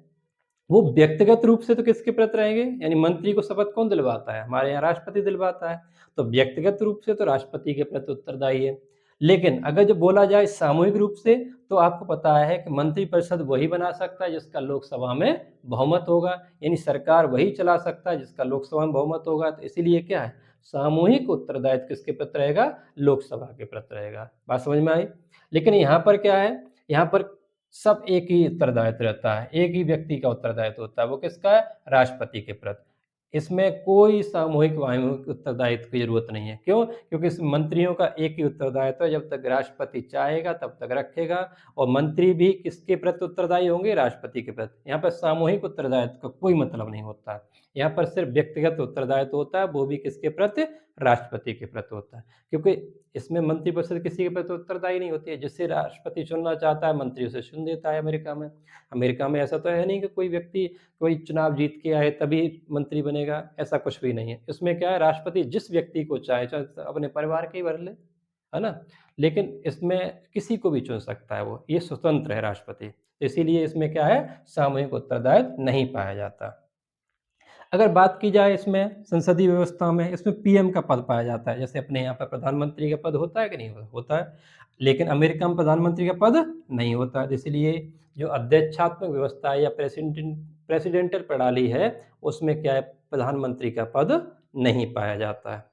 वो व्यक्तिगत रूप से तो किसके प्रति रहेंगे, यानी मंत्री को शपथ कौन दिलवाता है, हमारे यहाँ राष्ट्रपति दिलवाता है, तो व्यक्तिगत रूप से तो राष्ट्रपति के प्रति उत्तरदायी है। लेकिन अगर जो बोला जाए सामूहिक रूप से, तो आपको पता है कि मंत्रिपरिषद वही बना सकता है जिसका लोकसभा में बहुमत होगा, यानी सरकार वही चला सकता है जिसका लोकसभा में बहुमत होगा। तो इसीलिए क्या है, सामूहिक उत्तरदायित्व किसके प्रति रहेगा, लोकसभा के प्रति रहेगा। बात समझ में आई। लेकिन यहाँ पर क्या है, यहाँ पर सब एक ही उत्तरदायित्व रहता है, एक ही व्यक्ति का उत्तरदायित्व होता है, वो किसका है, राष्ट्रपति के प्रति। इसमें कोई सामूहिक वामूहिक उत्तरदायित्व की जरूरत नहीं है। क्यों, क्योंकि इस मंत्रियों का एक ही उत्तरदायित्व है, जब तक राष्ट्रपति चाहेगा तब तक रखेगा, और मंत्री भी किसके प्रति उत्तरदायी होंगे, राष्ट्रपति के प्रति। यहाँ पर सामूहिक उत्तरदायित्व का कोई मतलब नहीं होता है, यहाँ पर सिर्फ व्यक्तिगत उत्तरदायित्व होता है, वो भी किसके प्रति, राष्ट्रपति के प्रति होता है। क्योंकि इसमें मंत्रिपरिषद किसी के प्रति उत्तरदायी नहीं होती है, जिससे राष्ट्रपति चुनना चाहता है मंत्री उसे चुन देता है। अमेरिका में ऐसा तो है नहीं कि कोई व्यक्ति कोई चुनाव जीत के आए तभी मंत्री बनेगा, ऐसा कुछ भी नहीं है। इसमें क्या है, राष्ट्रपति जिस व्यक्ति को चाहे चाहे अपने परिवार के ही भर ले, है ना, लेकिन इसमें किसी को भी चुन सकता है, वो ये स्वतंत्र है राष्ट्रपति। इसीलिए इसमें क्या है, सामूहिक उत्तरदायित्व नहीं पाया जाता। अगर बात की जाए इसमें संसदीय व्यवस्था में, इसमें पीएम का पद पाया जाता है। जैसे अपने यहाँ पर प्रधानमंत्री का पद होता है कि नहीं होता है, लेकिन अमेरिका में प्रधानमंत्री का पद नहीं होता है। इसलिए जो अध्यक्षात्मक व्यवस्था है या प्रेसिडेंशियल प्रणाली है, उसमें क्या है प्रधानमंत्री का पद नहीं पाया जाता है।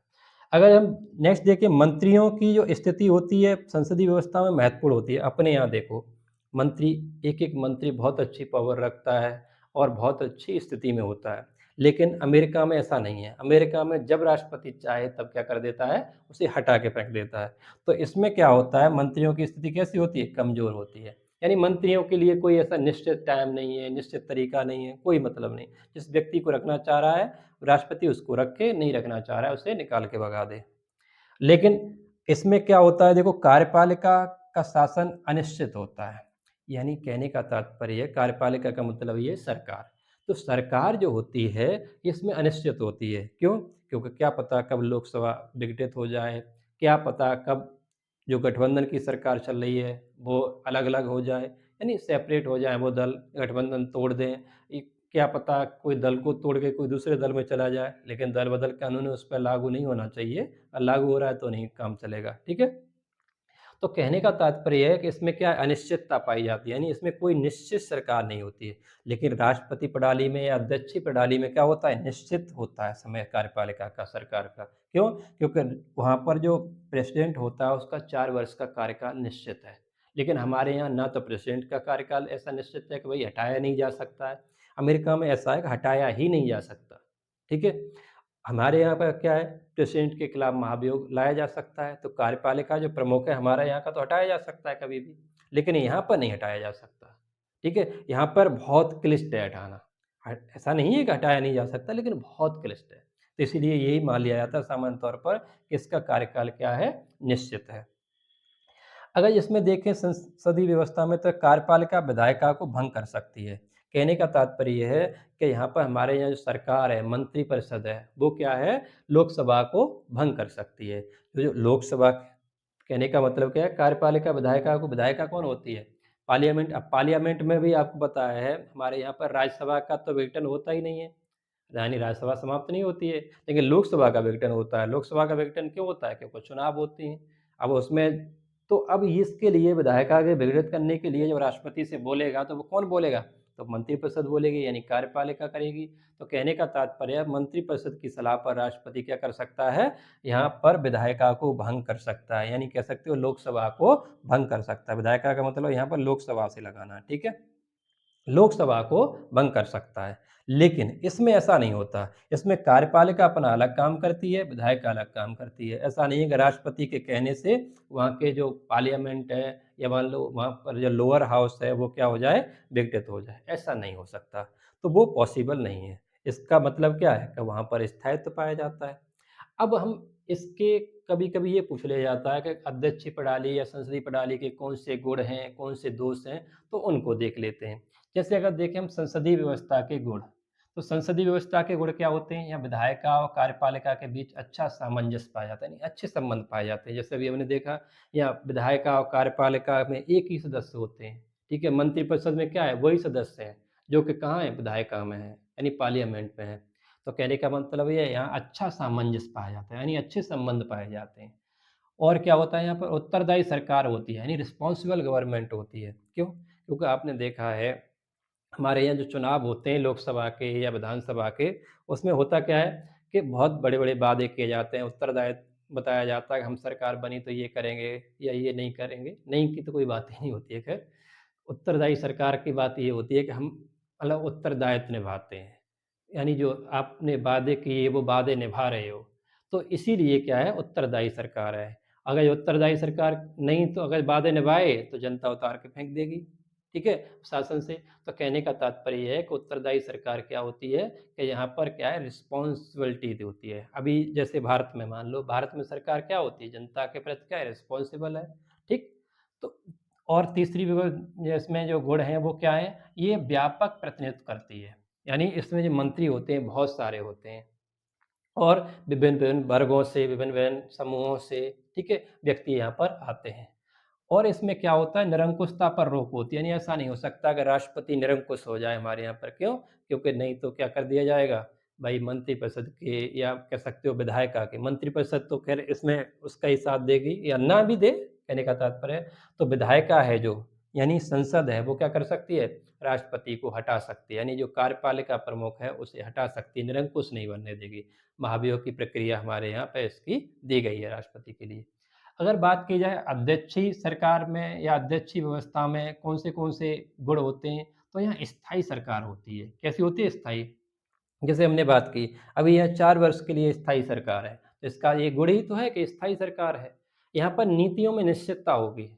अगर हम नेक्स्ट देखें मंत्रियों की जो स्थिति होती है संसदीय व्यवस्था में महत्वपूर्ण होती है। अपने यहाँ देखो मंत्री एक-एक मंत्री बहुत अच्छी पावर रखता है और बहुत अच्छी स्थिति में होता है। लेकिन अमेरिका में ऐसा नहीं है। अमेरिका में जब राष्ट्रपति चाहे तब क्या कर देता है, उसे हटा के फेंक देता है। तो इसमें क्या होता है मंत्रियों की स्थिति कैसी होती है? कमज़ोर होती है। यानी मंत्रियों के लिए कोई ऐसा निश्चित टाइम नहीं है, निश्चित तरीका नहीं है, कोई मतलब नहीं। जिस व्यक्ति को रखना चाह रहा है, राष्ट्रपति उसको रखे, नहीं रखना चाह रहा है, उसे निकाल के भगा दे। लेकिन इसमें क्या होता है देखो कार्यपालिका का शासन अनिश्चित होता है। यानी कहने का तात्पर्य है कार्यपालिका का मतलब ये है सरकार। तो सरकार जो होती है इसमें अनिश्चित होती है। क्यों? क्योंकि क्या पता कब लोकसभा विघटित हो जाए, क्या पता कब जो गठबंधन की सरकार चल रही है वो अलग-अलग हो जाए, यानी सेपरेट हो जाए वो दल, गठबंधन तोड़ दें। ये क्या पता कोई दल को तोड़ के कोई दूसरे दल में चला जाए, लेकिन दल बदल कानून उस पर लागू नहीं होना चाहिए और लागू हो रहा है तो नहीं काम चलेगा, ठीक है? तो कहने का तात्पर्य है कि इसमें क्या है अनिश्चितता पाई जाती है, यानी इसमें कोई निश्चित सरकार नहीं होती है। लेकिन राष्ट्रपति प्रणाली में या अध्यक्षीय प्रणाली में क्या होता है निश्चित होता है समय कार्यपालिका का सरकार का। क्यों? क्योंकि वहाँ पर जो प्रेसिडेंट होता है उसका 4 वर्ष का कार्यकाल निश्चित है। लेकिन हमारे यहाँ ना तो प्रेसिडेंट का कार्यकाल ऐसा निश्चित है कि भई हटाया नहीं जा सकता है। अमेरिका में ऐसा है कि हटाया ही नहीं जा सकता, ठीक है? हमारे यहाँ पर क्या है, प्रेसिडेंट के खिलाफ महाभियोग लाया जा सकता है, तो कार्यपालिका जो प्रमुख है हमारे यहाँ का तो हटाया जा सकता है कभी भी, लेकिन यहाँ पर नहीं हटाया जा सकता, ठीक है? यहाँ पर बहुत क्लिष्ट है हटाना। ऐसा नहीं है कि हटाया नहीं जा सकता, लेकिन बहुत क्लिष्ट है। तो इसीलिए यही मान लिया जाता है सामान्य तौर पर कि इसका कार्यकाल क्या है, निश्चित है। अगर इसमें देखें संसदीय व्यवस्था में तो कार्यपालिका विधायिका को भंग कर सकती है। कहने का तात्पर्य ये है कि यहाँ पर हमारे यहाँ जो सरकार है, मंत्रिपरिषद है, वो क्या है लोकसभा को भंग कर सकती है। तो जो लोकसभा कहने का मतलब क्या है कार्यपालिका विधायिका कौन होती है? पार्लियामेंट। अब पार्लियामेंट में भी आपको पता है हमारे यहाँ पर राज्यसभा का तो विघटन होता ही नहीं है। यानी राज्यसभा समाप्त नहीं होती है, लेकिन लोकसभा का विघटन होता है। लोकसभा का विघटन क्यों होता है? क्योंकि चुनाव होते हैं। अब उसमें तो अब इसके लिए विधायिका के विघटित करने के लिए जब राष्ट्रपति से बोलेगा, तो वो कौन बोलेगा? तो मंत्रिपरिषद बोलेगी यानी कार्यपालिका करेगी। तो कहने का तात्पर्य है मंत्रिपरिषद की सलाह पर राष्ट्रपति क्या कर सकता है? यहाँ पर विधायिका को भंग कर सकता है, यानी कह सकते हो लोकसभा को भंग कर सकता है। विधायिका का मतलब यहाँ पर लोकसभा से लगाना, ठीक है? लोकसभा को भंग कर सकता है। लेकिन इसमें ऐसा नहीं होता, इसमें कार्यपालिका अपना अलग काम करती है, विधायिका अलग काम करती है। ऐसा नहीं है कि राष्ट्रपति के कहने से वहाँ के जो पार्लियामेंट है या मान लो वहाँ पर जो लोअर हाउस है वो क्या हो जाए, विघटित हो जाए, ऐसा नहीं हो सकता। तो वो पॉसिबल नहीं है। इसका मतलब क्या है कि वहाँ पर स्थायित्व पाया जाता है। अब हम इसके कभी-कभी ये पूछ लिया जाता है कि अध्यक्षीय प्रणाली या संसदीय प्रणाली के कौन से गुण हैं, कौन से दोष हैं, तो उनको देख लेते हैं। जैसे अगर देखें हम संसदीय व्यवस्था के गुण, तो संसदीय व्यवस्था के गुण क्या होते हैं? यहाँ विधायिका और कार्यपालिका के बीच अच्छा सामंजस्य पाया जाता है, यानी अच्छे संबंध पाए जाते हैं। जैसे अभी हमने देखा यहाँ विधायिका और कार्यपालिका में एक ही सदस्य होते हैं, ठीक है? मंत्रिपरिषद में क्या है? वही सदस्य हैं, जो कि कहाँ है? विधायिका में हैं, यानी पार्लियामेंट में हैं। तो कहने का मतलब ये है यहाँ अच्छा सामंजस्य पाया जाता है, यानी अच्छे संबंध पाए जाते हैं। और क्या होता है यहाँ पर उत्तरदायी सरकार होती है, यानी रिस्पॉन्सिबल गवर्नमेंट होती है। क्यों? क्योंकि आपने देखा है हमारे यहाँ जो चुनाव होते हैं लोकसभा के या विधानसभा के, उसमें होता क्या है कि बहुत बड़े-बड़े वादे किए जाते हैं, उत्तरदायित्व बताया जाता है कि हम सरकार बनी तो ये करेंगे या ये नहीं करेंगे। नहीं की तो कोई बात ही नहीं होती है खैर। उत्तरदायी सरकार की बात ये होती है कि हम मतलब उत्तरदायित्व निभाते हैं। यानी जो आपने वादे किए वो वादे निभा रहे हो। तो इसीलिए क्या है उत्तरदायी सरकार है। अगर ये उत्तरदायी सरकार नहीं तो अगर वादे निभाए तो जनता उतार के फेंक देगी, ठीक है? शासन से। तो कहने का तात्पर्य ये है कि उत्तरदायी सरकार क्या होती है कि यहाँ पर क्या है रिस्पॉन्सिबिलिटी होती है। अभी जैसे भारत में मान लो भारत में सरकार क्या होती है जनता के प्रति क्या है रिस्पॉन्सिबल है, ठीक? तो और तीसरी इसमें जो गुण हैं वो क्या है? ये व्यापक प्रतिनिधित्व करती है। यानी इसमें जो मंत्री होते हैं बहुत सारे होते हैं और विभिन्न-विभिन्न वर्गों से, विभिन्न-विभिन्न समूहों से, ठीक है? व्यक्ति यहाँ पर आते हैं। और इसमें क्या होता है निरंकुशता पर रोक होती है, यानी ऐसा नहीं हो सकता कि राष्ट्रपति निरंकुश हो जाए हमारे यहाँ पर। क्यों? क्योंकि नहीं तो क्या कर दिया जाएगा, भाई मंत्रिपरिषद के या कह सकते हो विधायिका के मंत्रिपरिषद तो ख़ैर इसमें उसका ही साथ देगी या ना भी दे, कहने का तात्पर्य है। तो विधायिका है जो यानी संसद है वो क्या कर सकती है? राष्ट्रपति को हटा सकती है, यानी जो कार्यपालिका प्रमुख है उसे हटा सकती है, निरंकुश नहीं बनने देगी। महाभियोग की प्रक्रिया हमारे यहाँ पे इसकी दी गई है राष्ट्रपति के लिए। अगर बात की जाए अध्यक्षीय सरकार में या अध्यक्षीय व्यवस्था में कौन से गुण होते हैं, तो यहाँ स्थायी सरकार होती है। कैसी होती है स्थायी? जैसे हमने बात की, अभी यह 4 वर्ष के लिए स्थायी सरकार है, तो इसका ये गुण ही तो है कि स्थायी सरकार है। यहाँ पर नीतियों में निश्चितता होगी,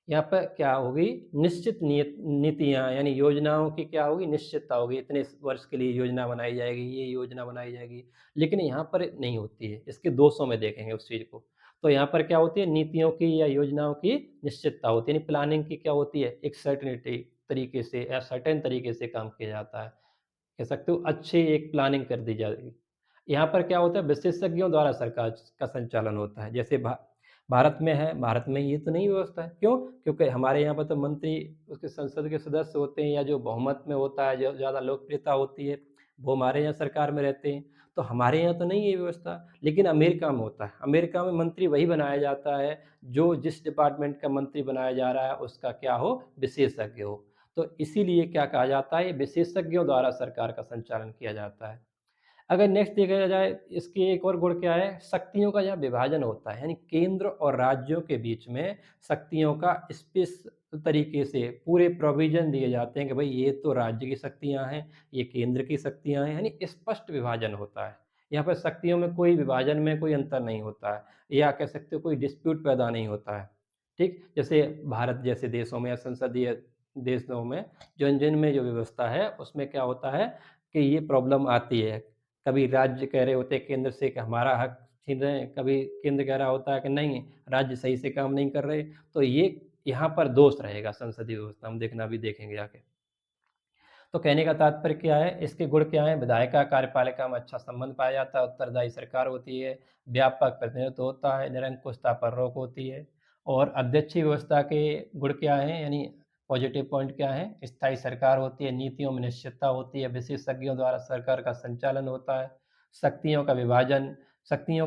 यहाँ पर क्या होगी निश्चित नीतियाँ यानी योजनाओं की क्या होगी निश्चितता होगी, इतने वर्ष के लिए योजना बनाई जाएगी, ये योजना बनाई जाएगी, लेकिन यहाँ पर नहीं होती है, इसके दोषों में देखेंगे उस चीज़ को। तो यहाँ पर क्या होती है नीतियों की या योजनाओं की निश्चितता होती है, यानी प्लानिंग की क्या होती है, एक सर्टेनिटी तरीके से या सर्टेन तरीके से काम किया जाता है। कह सकते हो अच्छी एक प्लानिंग कर दी जाएगी। यहाँ पर क्या होता है विशेषज्ञों द्वारा सरकार का संचालन होता है। जैसे भारत में है, भारत में ये तो नहीं व्यवस्था है। क्यों? क्योंकि हमारे यहाँ पर तो मंत्री उसके संसद के सदस्य होते हैं या जो बहुमत में होता है, जो ज़्यादा लोकप्रियता होती है, वो हमारे यहाँ सरकार में रहते हैं। तो हमारे यहाँ तो नहीं है ये व्यवस्था, लेकिन अमेरिका में होता है। अमेरिका में मंत्री वही बनाया जाता है, जो जिस डिपार्टमेंट का मंत्री बनाया जा रहा है, उसका क्या हो, विशेषज्ञ हो। तो इसीलिए क्या कहा जाता है, ये विशेषज्ञों द्वारा सरकार का संचालन किया जाता है। अगर नेक्स्ट देखा जाए इसकी एक और गुण क्या है, शक्तियों का यहाँ विभाजन होता है, यानी केंद्र और राज्यों के बीच में शक्तियों का स्पेस तरीके से पूरे प्रोविज़न दिए जाते हैं कि भई ये तो राज्य की शक्तियाँ हैं, ये केंद्र की शक्तियाँ हैं, यानी स्पष्ट विभाजन होता है। यहाँ पर शक्तियों में कोई विभाजन में कोई अंतर नहीं होता है, या कह सकते हो कोई डिस्प्यूट पैदा नहीं होता है। ठीक? जैसे भारत जैसे देशों में या संसदीय देशों में जिन-जिन में जो व्यवस्था है, उसमें क्या होता है कि ये प्रॉब्लम आती है। कभी राज्य कह रहे होते हैं केंद्र से कि हमारा हक छीन रहे हैं, कभी केंद्र कह रहा होता है कि नहीं, राज्य सही से काम नहीं कर रहे। तो ये यहाँ पर दोष रहेगा संसदीय व्यवस्था में देखना अभी देखेंगे आगे। तो कहने का तात्पर्य क्या है, इसके गुण क्या हैं? विधायिका कार्यपालिका में अच्छा संबंध पाया जाता है, उत्तरदायी सरकार होती है, व्यापक प्रतिनिधित्व होता है, निरंकुशता पर रोक होती है। और अध्यक्षीय व्यवस्था के गुण क्या हैं? यानी पॉजिटिव पॉइंट क्या हैं? स्थायी सरकार होती है, नीतियों में निश्चितता होती है, विशेषज्ञों द्वारा सरकार का संचालन होता है, शक्तियों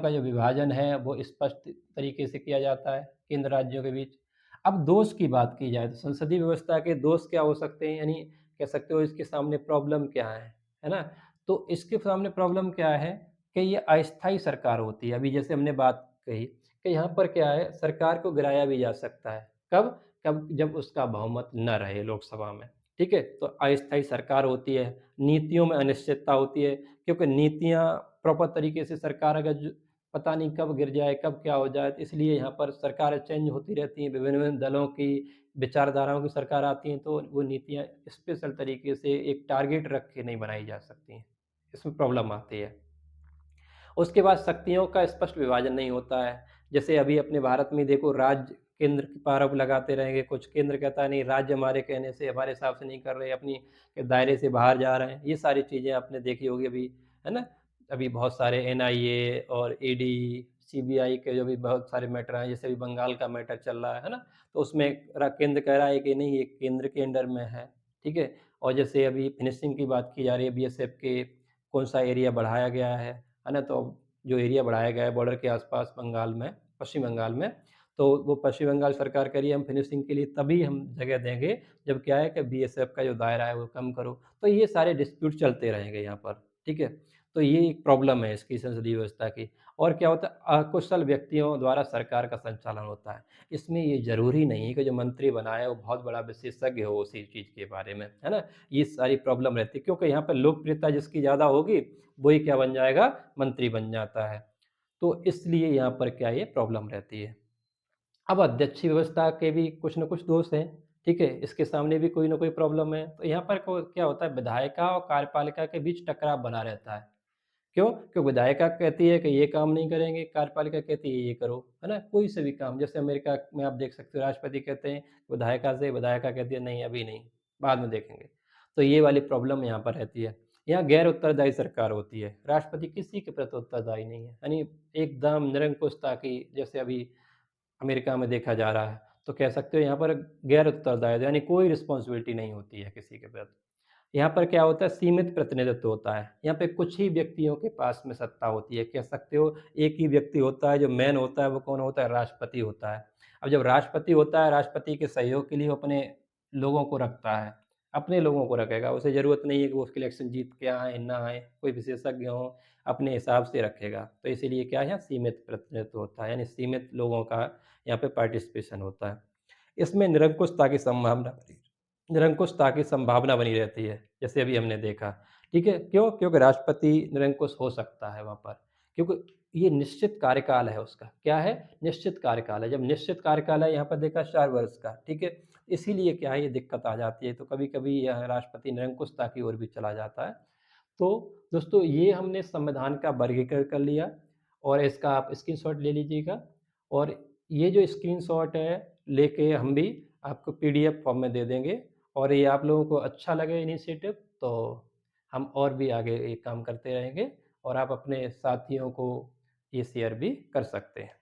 का जो विभाजन है, वो स्पष्ट तरीके से किया जाता है केंद्र राज्यों के बीच। अब दोष की बात की जाए तो संसदीय व्यवस्था के दोष क्या हो सकते हैं? यानी कह सकते हो इसके सामने प्रॉब्लम क्या है ना? तो इसके सामने प्रॉब्लम क्या है कि ये अस्थायी सरकार होती है। अभी जैसे हमने बात कही कि यहाँ पर क्या है सरकार को गिराया भी जा सकता है। कब? कब जब उसका बहुमत न रहे लोकसभा में, ठीक है? तो अस्थायी सरकार होती है, नीतियों में अनिश्चितता होती है क्योंकि नीतियाँ प्रॉपर तरीके से सरकार अगर ज पता नहीं कब गिर जाए, कब क्या हो जाए, तो इसलिए यहाँ पर सरकारें चेंज होती रहती हैं, विभिन्न-विभिन्न दलों की विचारधाराओं की सरकार आती हैं, तो वो नीतियाँ स्पेशल तरीके से एक टारगेट रख के नहीं बनाई जा सकती हैं। इसमें प्रॉब्लम आती है। उसके बाद शक्तियों का स्पष्ट विभाजन नहीं होता है। जैसे अभी अपने भारत में देखो राज्य केंद्र पर आरोप लगाते रहेंगे, कुछ केंद्र कहता है नहीं राज्य हमारे कहने से हमारे हिसाब से नहीं कर रहे, अपनी दायरे से बाहर जा रहे हैं। ये सारी चीज़ें आपने देखी होगी अभी, है ना? अभी बहुत सारे एनआईए और ईडी, सीबीआई के जो भी बहुत सारे मैटर हैं, जैसे अभी बंगाल का मैटर चल रहा है ना? तो उसमें केंद्र कह रहा है कि नहीं ये केंद्र के अंडर में है, ठीक है? और जैसे अभी फिनिशिंग की बात की जा रही है बीएसएफ के कौन-सा एरिया बढ़ाया गया है ना? तो जो एरिया बढ़ाया गया है बॉर्डर के आस-पास बंगाल में, पश्चिम बंगाल में, तो वो पश्चिम बंगाल सरकार कह रही है हम फिनिशिंग के लिए तभी हम जगह देंगे, जब क्या है कि बीएसएफ का जो दायरा है वो कम करो। तो ये सारे डिस्प्यूट चलते रहेंगे यहाँ पर, ठीक है? तो ये एक प्रॉब्लम है इसकी संसदीय व्यवस्था की। और क्या होता है अकुशल व्यक्तियों द्वारा सरकार का संचालन होता है। इसमें ये ज़रूरी नहीं है कि जो मंत्री बना है वो बहुत बड़ा विशेषज्ञ हो उसी चीज़ के बारे में, है ना? ये सारी प्रॉब्लम रहती है क्योंकि यहाँ पर लोकप्रियता जिसकी ज़्यादा होगी, वही क्या बन जाएगा, मंत्री बन जाता है। तो इसलिए यहाँ पर क्या ये प्रॉब्लम रहती है। अब अध्यक्षीय व्यवस्था के भी कुछ न कुछ दोष हैं, ठीक है? इसके सामने भी कोई न कोई प्रॉब्लम है। तो यहाँ पर को क्या होता है विधायिका और कार्यपालिका के बीच टकराव बना रहता है। क्यों? क्योंकि विधायिका कहती है कि ये काम नहीं करेंगे, कार्यपालिका कहती है ये करो, है ना? कोई से भी काम जैसे अमेरिका में आप देख सकते हो राष्ट्रपति कहते हैं विधायिका से, विधायिका कहती है नहीं अभी नहीं, बाद में देखेंगे। तो ये वाली प्रॉब्लम यहाँ पर रहती है। यहाँ गैर उत्तरदायी सरकार होती है, राष्ट्रपति किसी के प्रति उत्तरदायी नहीं है, यानी एकदम निरंकुशता की जैसे अभी अमेरिका में देखा जा रहा है। तो कह सकते हो यहाँ पर गैर उत्तरदायी यानी कोई रिस्पॉन्सिबिलिटी नहीं होती है किसी के प्रति। यहाँ पर क्या होता है सीमित प्रतिनिधित्व होता है। यहाँ पे कुछ ही व्यक्तियों के पास में सत्ता होती है। कह सकते हो एक ही व्यक्ति होता है जो मेन होता है वो कौन होता है? राष्ट्रपति होता है। अब जब राष्ट्रपति होता है, राष्ट्रपति के सहयोग के लिए वो अपने लोगों को रखता है, अपने लोगों को रखेगा, उसे ज़रूरत नहीं है कि वो उसके इलेक्शन जीत के आएँ, ना आएँ, कोई विशेषज्ञ हो, अपने हिसाब से रखेगा। तो इसीलिए क्या है, यहाँ सीमित प्रतिनिधित्व होता है, यानी सीमित लोगों का यहाँ पे पार्टिसिपेशन होता है। इसमें निरंकुशता की संभावना बनी रहती है, जैसे अभी हमने देखा, ठीक है? क्यों? क्योंकि राष्ट्रपति निरंकुश हो सकता है वहाँ पर, क्योंकि ये निश्चित कार्यकाल है उसका। क्या है? निश्चित कार्यकाल है। जब निश्चित कार्यकाल है, यहाँ पर देखा 4 वर्ष का, ठीक है? इसीलिए क्या है, ये दिक्कत आ जाती है, तो कभी-कभी यह राष्ट्रपति निरंकुशता की ओर भी चला जाता है। तो दोस्तों, ये हमने संविधान का वर्गीकरण कर लिया और इसका आप स्क्रीनशॉट ले लीजिएगा, और ये जो स्क्रीनशॉट है, लेके हम भी आपको पीडीएफ फॉर्म में दे देंगे, और ये आप लोगों को अच्छा लगे इनिशिएटिव, तो हम और भी आगे ये काम करते रहेंगे, और आप अपने साथियों को ये शेयर भी कर सकते हैं।